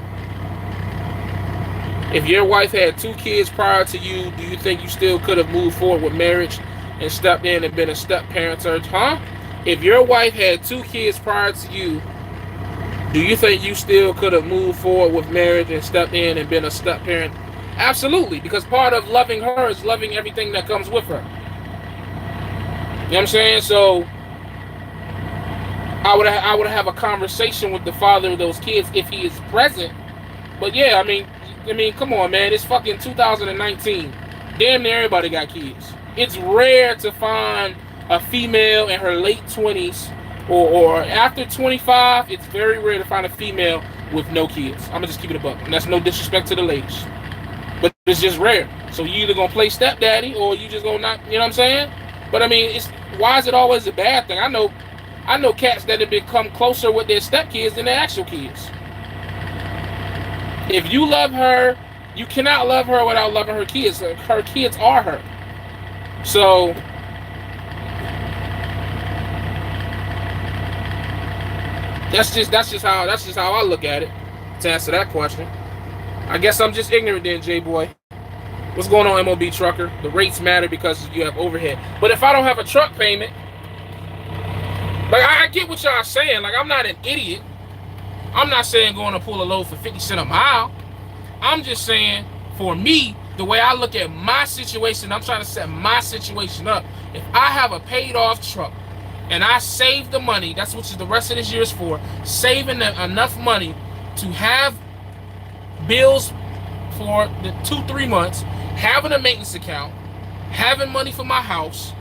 If your wife had 2 kids prior to you, do you think you still could have moved forward with marriage and stepped in and been a step parent? Huh? If your wife had 2 kids prior to you, do you think you still could have moved forward with marriage and stepped in and been a step parent? Absolutely, because part of loving her is loving everything that comes with her. You know what I'm saying? So I would have a conversation with the father of those kids if he is present. But yeah, I mean, come on, man. It's fucking 2019. Damn near everybody got kids. It's rare to find a female in her late 20s or after 25. It's very rare to find a female with no kids. I'm gonna just keep it a buck. And that's no disrespect to the ladies, but it's just rare. So you either gonna play stepdaddy or you just gonna not. You know what I'm saying? But I mean, why is it always a bad thing? I know cats that have become closer with their stepkids than their actual kids. If you love her, you cannot love her without loving her kids. Her kids are her. So that's just how I look at it. To answer that question, I guess I'm just ignorant then, J-Boy. What's going on, MOB Trucker? The rates matter because you have overhead. But if I don't have a truck payment, like I get what y'all saying. Like, I'm not an idiot. I'm not saying going to pull a load for 50 cents a mile. I'm just saying, for me, the way I look at my situation, I'm trying to set my situation up. If I have a paid off truck and I save the money, that's what the rest of this year is for, saving enough money to have bills for the 2-3 months, having a maintenance account, having money for my house.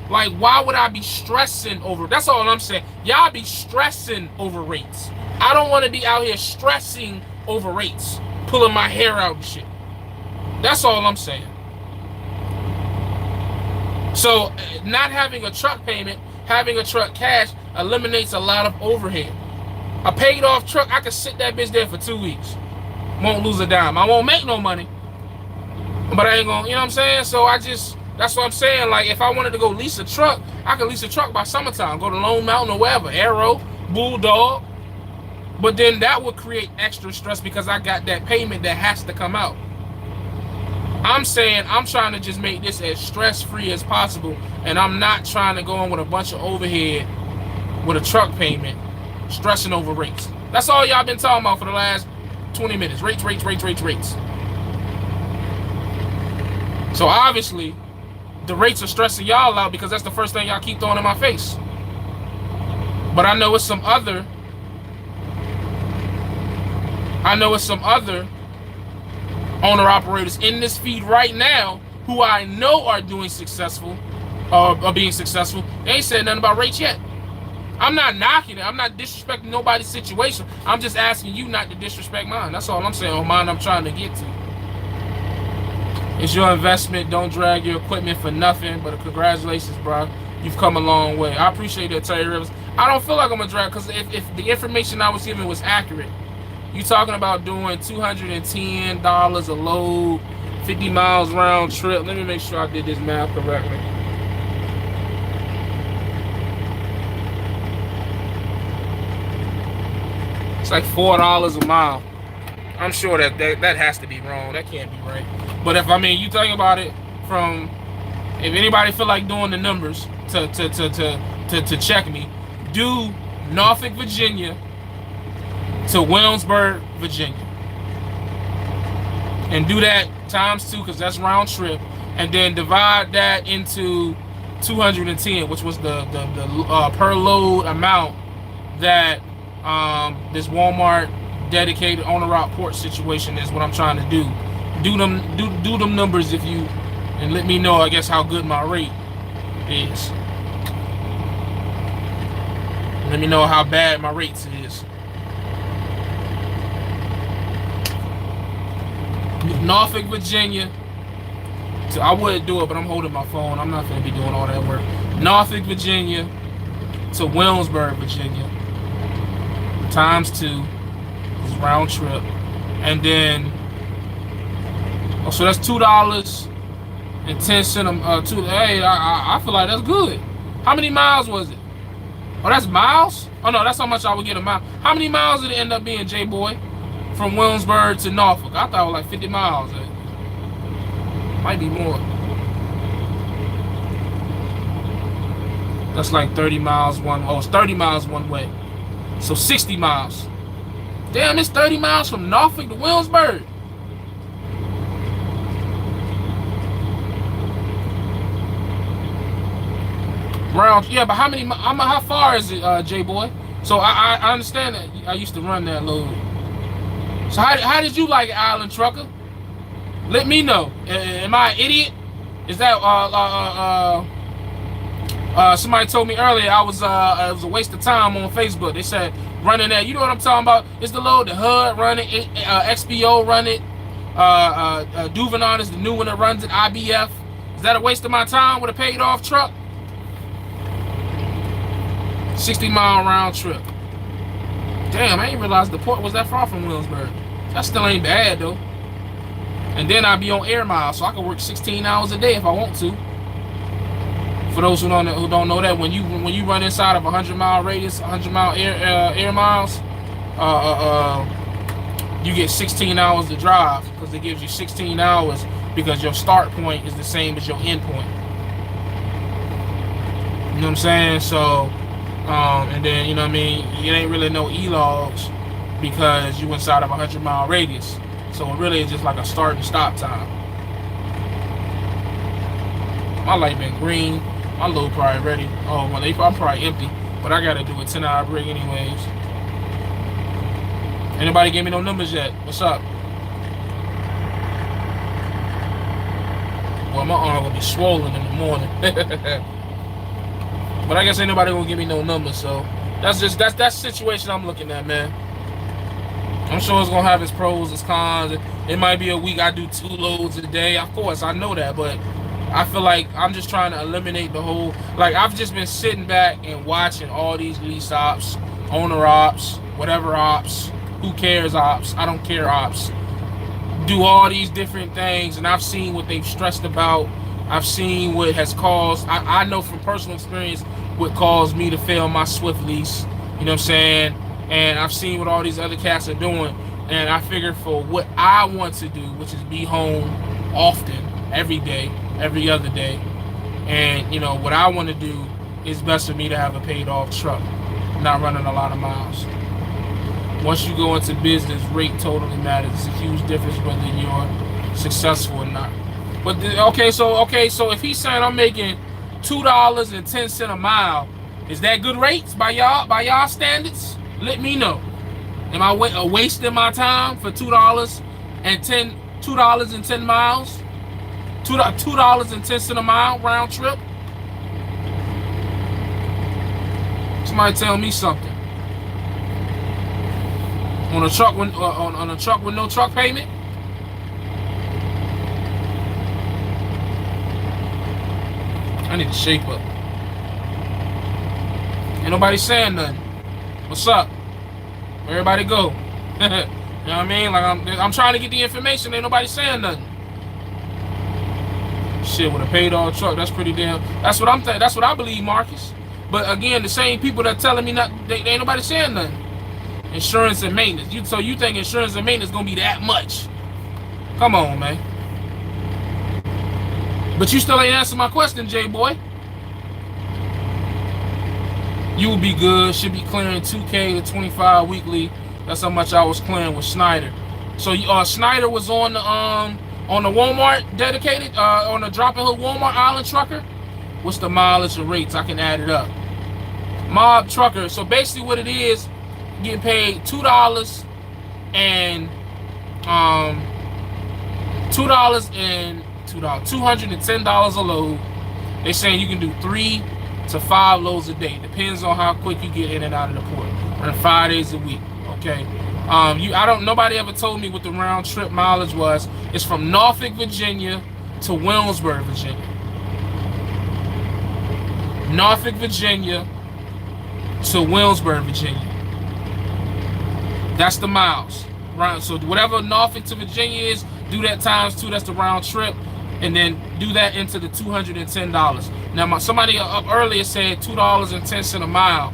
Like, why would I be stressing over? That's all I'm saying. Y'all be stressing over rates. I don't want to be out here stressing over rates, pulling my hair out and shit. That's all I'm saying. So, not having a truck payment, having a truck cash eliminates a lot of overhead. A paid off truck, I can sit that bitch there for 2 weeks. Won't lose a dime. I won't make no money, but I ain't gonna, you know what I'm saying? So that's what I'm saying. Like, if I wanted to go lease a truck, I could lease a truck by summertime. Go to Lone Mountain or wherever, Arrow, Bulldog. But then that would create extra stress because I got that payment that has to come out. I'm saying I'm trying to just make this as stress-free as possible, and I'm not trying to go in with a bunch of overhead with a truck payment, stressing over rates. That's all y'all been talking about for the last 20 minutes. Rates. So obviously, the rates are stressing y'all out because that's the first thing y'all keep throwing in my face. But I know it's some other owner operators in this feed right now who I know are doing successful, are being successful. They ain't said nothing about rates yet. I'm not knocking it. I'm not disrespecting nobody's situation. I'm just asking you not to disrespect mine. That's all I'm saying. On mine, I'm trying to get to. It's your investment. Don't drag your equipment for nothing. But congratulations, bro. You've come a long way. I appreciate it, Terry Rivers. I don't feel like I'm gonna drag, because if the information I was given was accurate, you talking about doing $210 a load, 50 miles round trip. Let me make sure I did this math correctly. It's like $4 a mile. I'm sure that has to be wrong. That can't be right. But if, I mean, you think about it from, if anybody feel like doing the numbers to check me, do Norfolk, Virginia to Williamsburg, Virginia, and do that times 2, because that's round trip, and then divide that into 210, which was the per load amount that this Walmart dedicated on the route port situation is. What I'm trying to do. Do them numbers if you, and let me know, I guess, how good my rate is. Let me know how bad my rates is. Norfolk, Virginia. So I would do it, but I'm holding my phone. I'm not going to be doing all that work. Norfolk, Virginia to Williamsburg, Virginia. Times 2. It's round trip. And then, oh, so that's $2.10. Hey, I feel like that's good. How many miles was it? Oh, that's miles? Oh, no, that's how much I would get a mile. How many miles did it end up being, J-Boy? From Williamsburg to Norfolk? I thought it was like 50 miles. Might be more. That's like 30 miles one. Oh, it's 30 miles one way. So 60 miles. Damn, it's 30 miles from Norfolk to Williamsburg. Round, yeah, but how far is it, J-Boy? So I understand that. I used to run that load. So how did you like it, Island Trucker? Let me know. Am I an idiot? Is that somebody told me earlier it was a waste of time on Facebook. They said running that. You know what I'm talking about? It's the load, the HUD run it, XPO run it, Duvenon is the new one that runs it, IBF. Is that a waste of my time with a paid off truck? 60-mile round trip. Damn, I ain't realized the port was that far from Williamsburg. That still ain't bad though. And then I'd be on air miles, so I can work 16 hours a day if I want to. For those who don't know that, when you run inside of 100-mile radius, 100-mile air miles, you get 16 hours to drive, because it gives you 16 hours because your start point is the same as your end point. You know what I'm saying? So. And then, you know what I mean, it ain't really no e-logs because you inside of a 100-mile radius. So it really is just like a start and stop time. My light been green. My load probably ready. Oh, well, I'm probably empty. But I got to do a 10-hour break anyways. Anybody gave me no numbers yet? What's up? Well, my arm will be swollen in the morning. But I guess ain't nobody gonna give me no numbers, so that's the situation I'm looking at, man. I'm sure it's gonna have its pros, its cons. It might be a week I do 2 loads a day. Of course, I know that, but I feel like I'm just trying to eliminate the whole. Like, I've just been sitting back and watching all these lease ops, owner ops, whatever ops, who cares ops, I don't care ops, do all these different things, and I've seen what they've stressed about. I've seen what has caused, I know from personal experience what caused me to fail my Swift lease, you know what I'm saying? And I've seen what all these other cats are doing, and I figured for what I want to do, which is be home often, every day, every other day, and you know, what I want to do is best for me to have a paid off truck, not running a lot of miles. Once you go into business, rate totally matters. It's a huge difference whether you're successful or not. But okay, so if he's saying I'm making $2.10 a mile, is that good rates by y'all standards? Let me know. Am I wasting my time for $2.10 miles? $2.10 a mile round trip? Somebody tell me something. On a truck on a truck with no truck payment? I need to shape up. Ain't nobody saying nothing. What's up? Where everybody go? You know what I mean? Like I'm trying to get the information. Ain't nobody saying nothing. Shit, with a paid all truck, that's pretty damn. That's what I'm thinking. That's what I believe, Marcus. But again, the same people that telling me not, they ain't nobody saying nothing. Insurance and maintenance. So you think insurance and maintenance gonna be that much? Come on, man. But you still ain't answering my question, J-Boy. You will be good. Should be clearing $2K to $25 weekly. That's how much I was clearing with Schneider. So Schneider was on the Walmart dedicated, on the Drop and Hook Walmart Island Trucker. What's the mileage and rates? I can add it up. Mob Trucker. So basically what it is, getting paid $2 and $210 a load. They saying you can do 3 to 5 loads a day. Depends on how quick you get in and out of the port. And 5 days a week. Okay. Nobody ever told me what the round trip mileage was. It's from Norfolk, Virginia to Williamsburg, Virginia. Norfolk, Virginia to Williamsburg, Virginia. That's the miles. Right? So whatever Norfolk to Virginia is, do that times 2. That's the round trip. And then do that into the $210. Now, somebody up earlier said $2.10 a mile,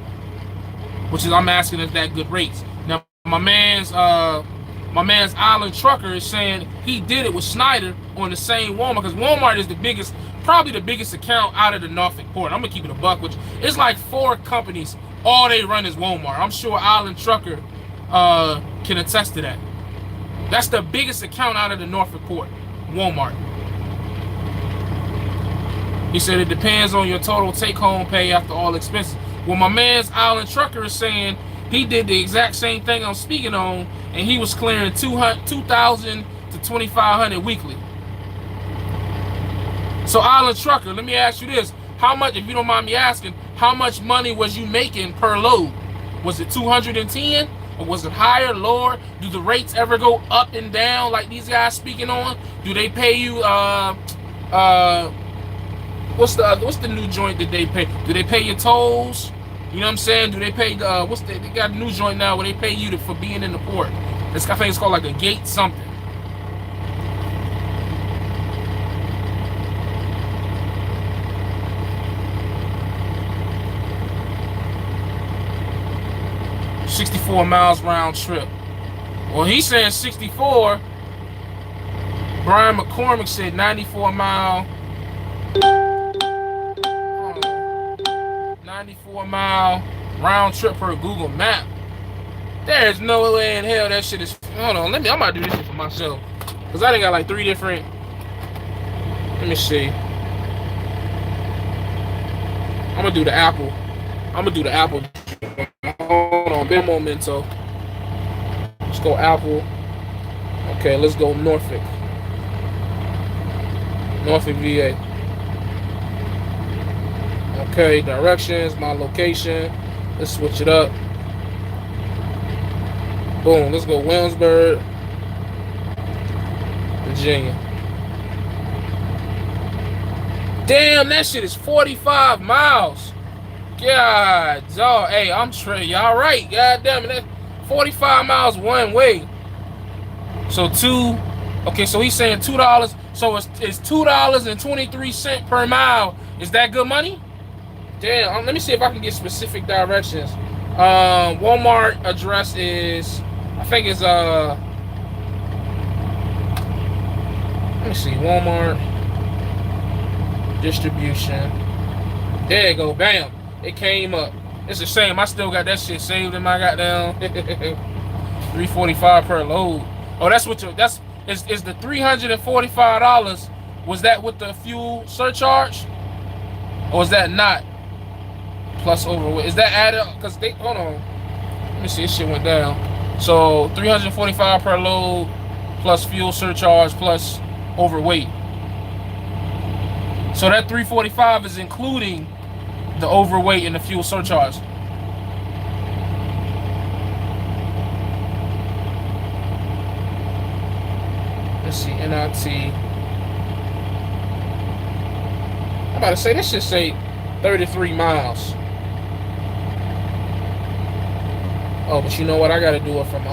which is, I'm asking if that good rates. Now, my man's Island Trucker is saying he did it with Schneider on the same Walmart, because Walmart is the biggest, probably the biggest account out of the Norfolk port. I'm gonna keep it a buck, which it's like 4 companies. All they run is Walmart. I'm sure Island Trucker can attest to that. That's the biggest account out of the Norfolk port, Walmart. He said it depends on your total take-home pay after all expenses. Well, my man's Island Trucker is saying he did the exact same thing I'm speaking on, and he was clearing $2,000 to $2,500 weekly. So Island Trucker, let me ask you this: how much, if you don't mind me asking, how much money was you making per load? Was it 210, or was it higher, lower? Do the rates ever go up and down like these guys speaking on? Do they pay you what's the new joint that they pay? Do they pay your tolls? You know what I'm saying? Do they pay they got a new joint now where they pay you for being in the port. I think it's called like a gate something. $64 miles round trip. Well, he's saying 64. Brian McCormick said 94 mile. 94 mile round trip per Google map. There's no way in hell that shit is. Hold on, I'm about to do this shit for myself, because I done got like 3 different. Let me see. I'm gonna do the Apple. Hold on, been momento. Let's go Apple. Okay, let's go Norfolk, VA. Okay, directions, my location. Let's switch it up. Boom, let's go Williamsburg, Virginia. Damn, that shit is 45 miles. God, dog. Hey, I'm straight. Y'all right. God damn it. That's 45 miles one way. So okay, so he's saying $2. So it's $2.23 per mile. Is that good money? Damn, let me see if I can get specific directions. Walmart address is, I think it's let me see, Walmart distribution. There you go, bam. It came up. It's a shame I still got that shit saved in my goddamn $345 per load. Oh, that's what it's the $345 Was that with the fuel surcharge? Or is that not? Plus overweight. Is that added? Because they, hold on. Let me see, this shit went down. So 345 per load plus fuel surcharge plus overweight. So that 345 is including the overweight and the fuel surcharge. Let's see, NIT. I'm about to say, this should say 33 miles. Oh, but you know what? I gotta do it from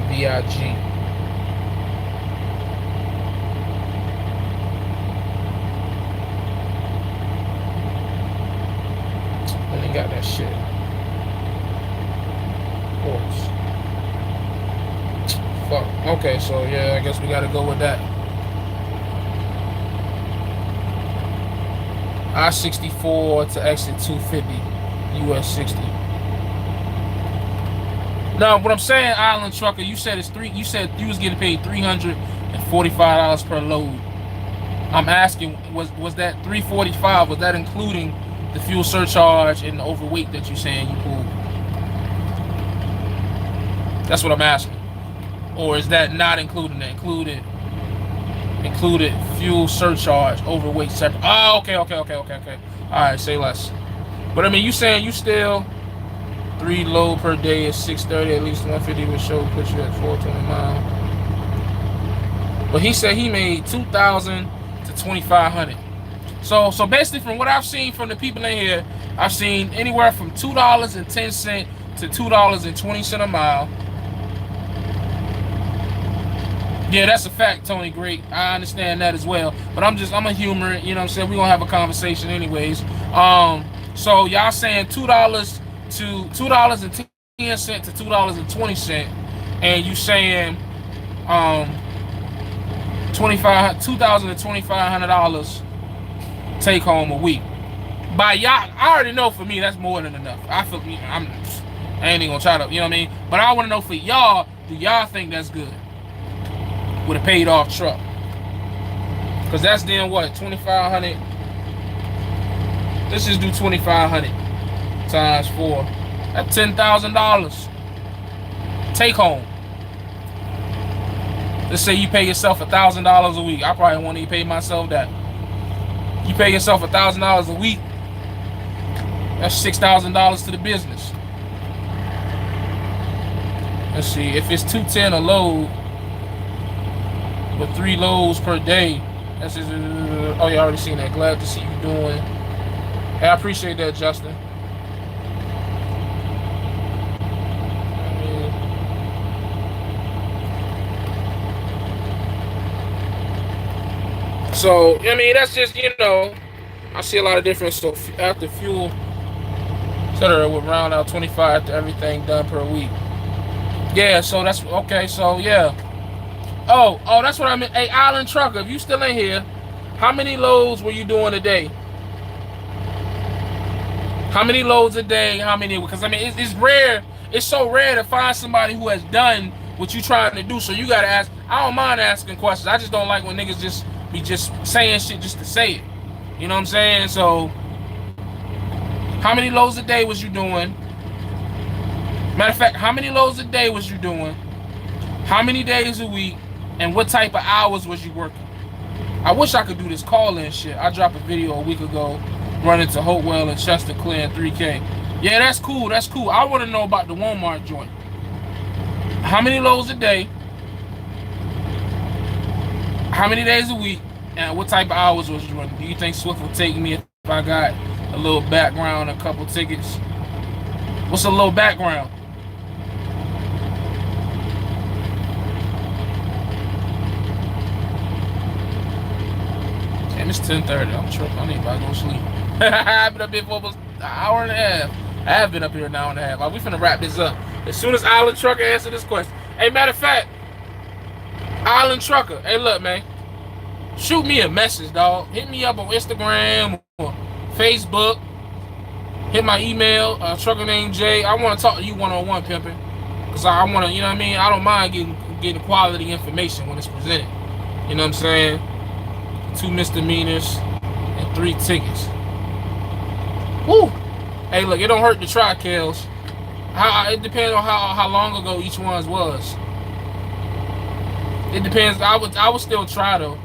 VIG. And they got that shit. Of course. Fuck. Okay, so yeah, I guess we gotta go with that. I-64 to exit 250, US 60. Now, what I'm saying, Island Trucker, you said you said you was getting paid $345 per load. I'm asking, was that $345? Was that including the fuel surcharge and the overweight that you're saying you pulled? That's what I'm asking. Or is that not including that? Included fuel surcharge, overweight separate. Oh, okay. All right, say less. But I mean, you saying you still 3 load per day at 630, at least 150 would show put you at 420 miles. But he said he made 2,000 to 2,500. So basically, from what I've seen from the people in here, I've seen anywhere from $2.10 to $2.20 a mile. Yeah, that's a fact, Tony Great. I understand that as well. But I'm a humor, you know what I'm saying? We're gonna have a conversation anyways. So y'all saying $2 to $2.10 to $2.20, and you saying $2,000 to $2,500 take home a week. By y'all, I already know for me that's more than enough. I feel me, I ain't even gonna try to, you know what I mean? But I wanna know for y'all, do y'all think that's good? With a paid off truck. Because that's then what, 2,500? Let's just do 2,500 times 4. That's $10,000 take home. Let's say you pay yourself $1,000 a week. I probably won't even pay myself that. You pay yourself $1,000 a week. That's $6,000 to the business. Let's see, if it's $210 a load, with 3 loads per day. That's just, oh, you already seen that. Glad to see you doing. Hey, I appreciate that, Justin. So, I mean, that's just, you know, I see a lot of difference. So after fuel, etc., would round out 25 after everything done per week. Yeah, so that's okay. So yeah. Oh, that's what I meant. Hey, Island Trucker, if you still in here, how many loads were you doing a day? How many loads a day? How many? Because I mean, it's rare. It's so rare to find somebody who has done what you trying to do. So you gotta ask. I don't mind asking questions. I just don't like when niggas just be just saying shit just to say it. You know what I'm saying? So, how many loads a day was you doing? Matter of fact, how many loads a day was you doing? How many days a week? And what type of hours was you working? I wish I could do this call-in shit. I dropped a video a week ago running to Hopewell and Chester clearing 3K. Yeah, that's cool. That's cool. I want to know about the Walmart joint. How many loads a day? How many days a week? And what type of hours was you running? Do you think Swift will take me if I got a little background, a couple tickets? What's a little background? Damn, it's 10:30. I'm tripping. I need to go to sleep. I've been up here for almost an hour and a half. I have been up here an hour and a half. We finna wrap this up. As soon as Island Trucker answer this question. Hey, matter of fact, Island Trucker. Hey, look, man. Shoot me a message, dog. Hit me up on Instagram or Facebook. Hit my email, trucker named Jay. I want to talk to you one-on-one, pimping. Because I want to, you know what I mean? I don't mind getting quality information when it's presented. You know what I'm saying? 2 misdemeanors and 3 tickets. Woo! Hey, look, it don't hurt to try, Kels. It depends on how long ago each one's was. It depends. I would still try though,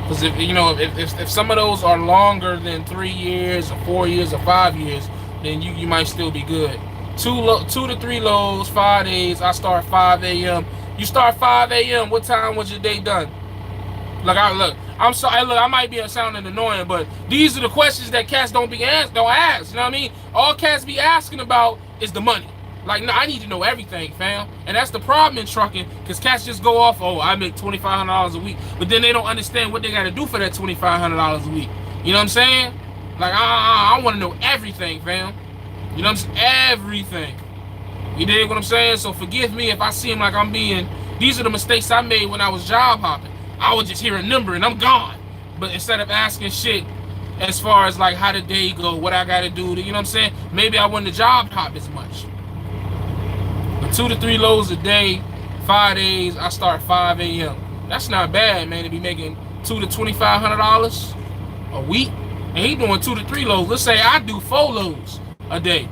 because if some of those are longer than 3 years or 4 years or 5 years, then you might still be good. 2 to 3 loads, 5 days. I start 5 a.m. You start 5 a.m. What time was your day done? I'm sorry. Look, I might be sounding annoying, but these are the questions that cats don't ask. You know what I mean? All cats be asking about is the money. Like, no, I need to know everything, fam. And that's the problem in trucking, because cats just go off, oh, I make $2,500 a week, but then they don't understand what they got to do for that $2,500 a week. You know what I'm saying? Like, I want to know everything, fam. You know what I'm saying? Everything. You dig what I'm saying? So forgive me if I seem like I'm being... These are the mistakes I made when I was job hopping. I would just hear a number and I'm gone. But instead of asking shit as far as like how the day go, what I got to do, you know what I'm saying? Maybe I wouldn't have job hop as much. 2 to 3 loads a day, 5 days, I start 5 a.m. That's not bad, man, to be making $200 to $2,500 a week. And he doing 2 to 3 loads. Let's say I do 4 loads a day,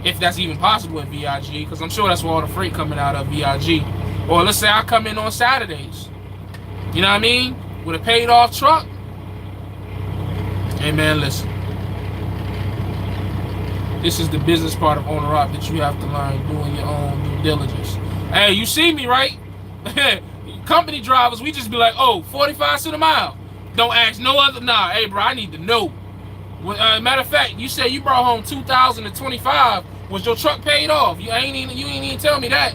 if that's even possible at VIG, because I'm sure that's where all the freight coming out of VIG. Or let's say I come in on Saturdays. You know what I mean? With a paid off truck. Hey, man, listen. This is the business part of owner-op that you have to learn, doing your own due diligence. Hey, you see me, right? Company drivers, we just be like, oh, 45 cents a mile. Don't ask no other. Nah, hey, bro, I need to know. Matter of fact, you said you brought home $2,025. Was your truck paid off? You ain't even tell me that.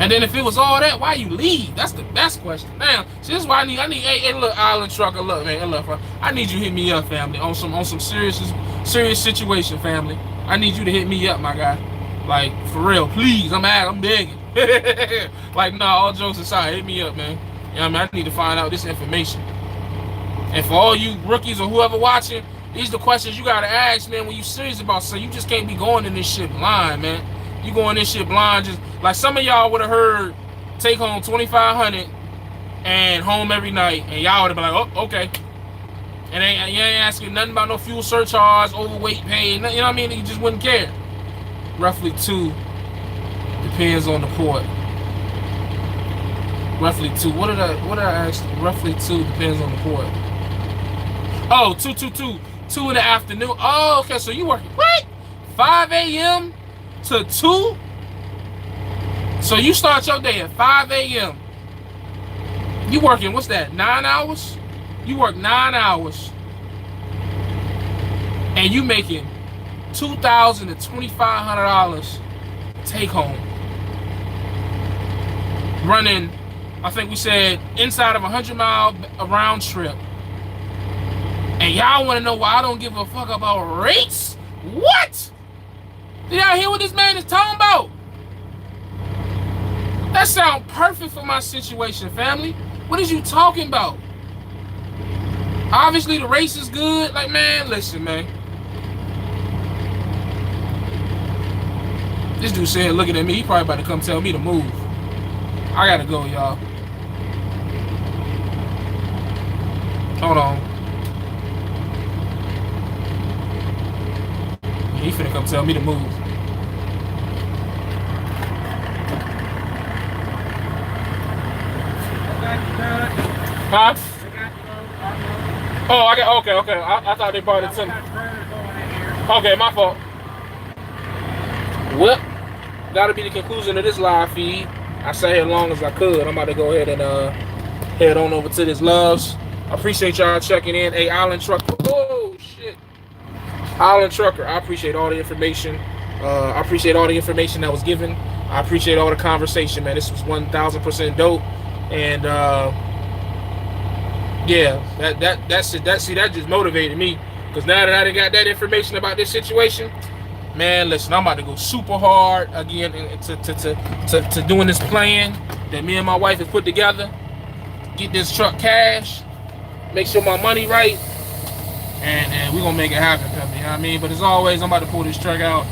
And then if it was all that, why you leave? That's the best question. Damn. See, this is why I need. Hey, look, Island Trucker, look, man, look, I need you to hit me up, family, on some serious situation, family. I need you to hit me up, my guy. Like, for real, please. I'm begging. Like, nah, all jokes aside, hit me up, man. You know what I mean? I need to find out this information. And for all you rookies or whoever watching, these are the questions you gotta ask, man, when you serious about something. You just can't be going in this shit blind, man. You going this shit blind, just like some of y'all would have heard take home $2,500 and home every night, and y'all would have been like, oh, okay. And you ain't asking nothing about no fuel surcharge, overweight pay, you know what I mean? You just wouldn't care. Roughly 2 depends on the port. Roughly 2. What did I ask? Roughly 2 depends on the port. Oh, 2 in the afternoon. Oh, okay. So you working what? 5 a.m. to 2? So you start your day at 5 a.m. You working, what's that, 9 hours? You work 9 hours. And you making $2,000 to $2,500 take home. Running, I think we said, inside of 100-mile round trip. And y'all want to know why I don't give a fuck about rates? What? Did y'all hear what this man is talking about? That sounds perfect for my situation, family. What is you talking about? Obviously, the race is good. Like, man, listen, man. This dude said, looking at me, he probably about to come tell me to move. I gotta go, y'all. Hold on. He finna come tell me to move. Huh? Oh, I got, okay. I thought they brought it to me. Okay, my fault. Well, that'll be the conclusion of this live feed. I sat here as long as I could. I'm about to go ahead and head on over to this Loves. I appreciate y'all checking in. Hey, Island Trucker. Oh, shit. Island Trucker, I appreciate all the information. I appreciate all the information that was given. I appreciate all the conversation, man. This was 1,000% dope. And yeah, that just motivated me, because now that I got that information about this situation, man, listen, I'm about to go super hard again to doing this plan that me and my wife have put together. Get this truck cash, make sure my money right, and we're gonna make it happen, you know what I mean? But as always, I'm about to pull this truck out.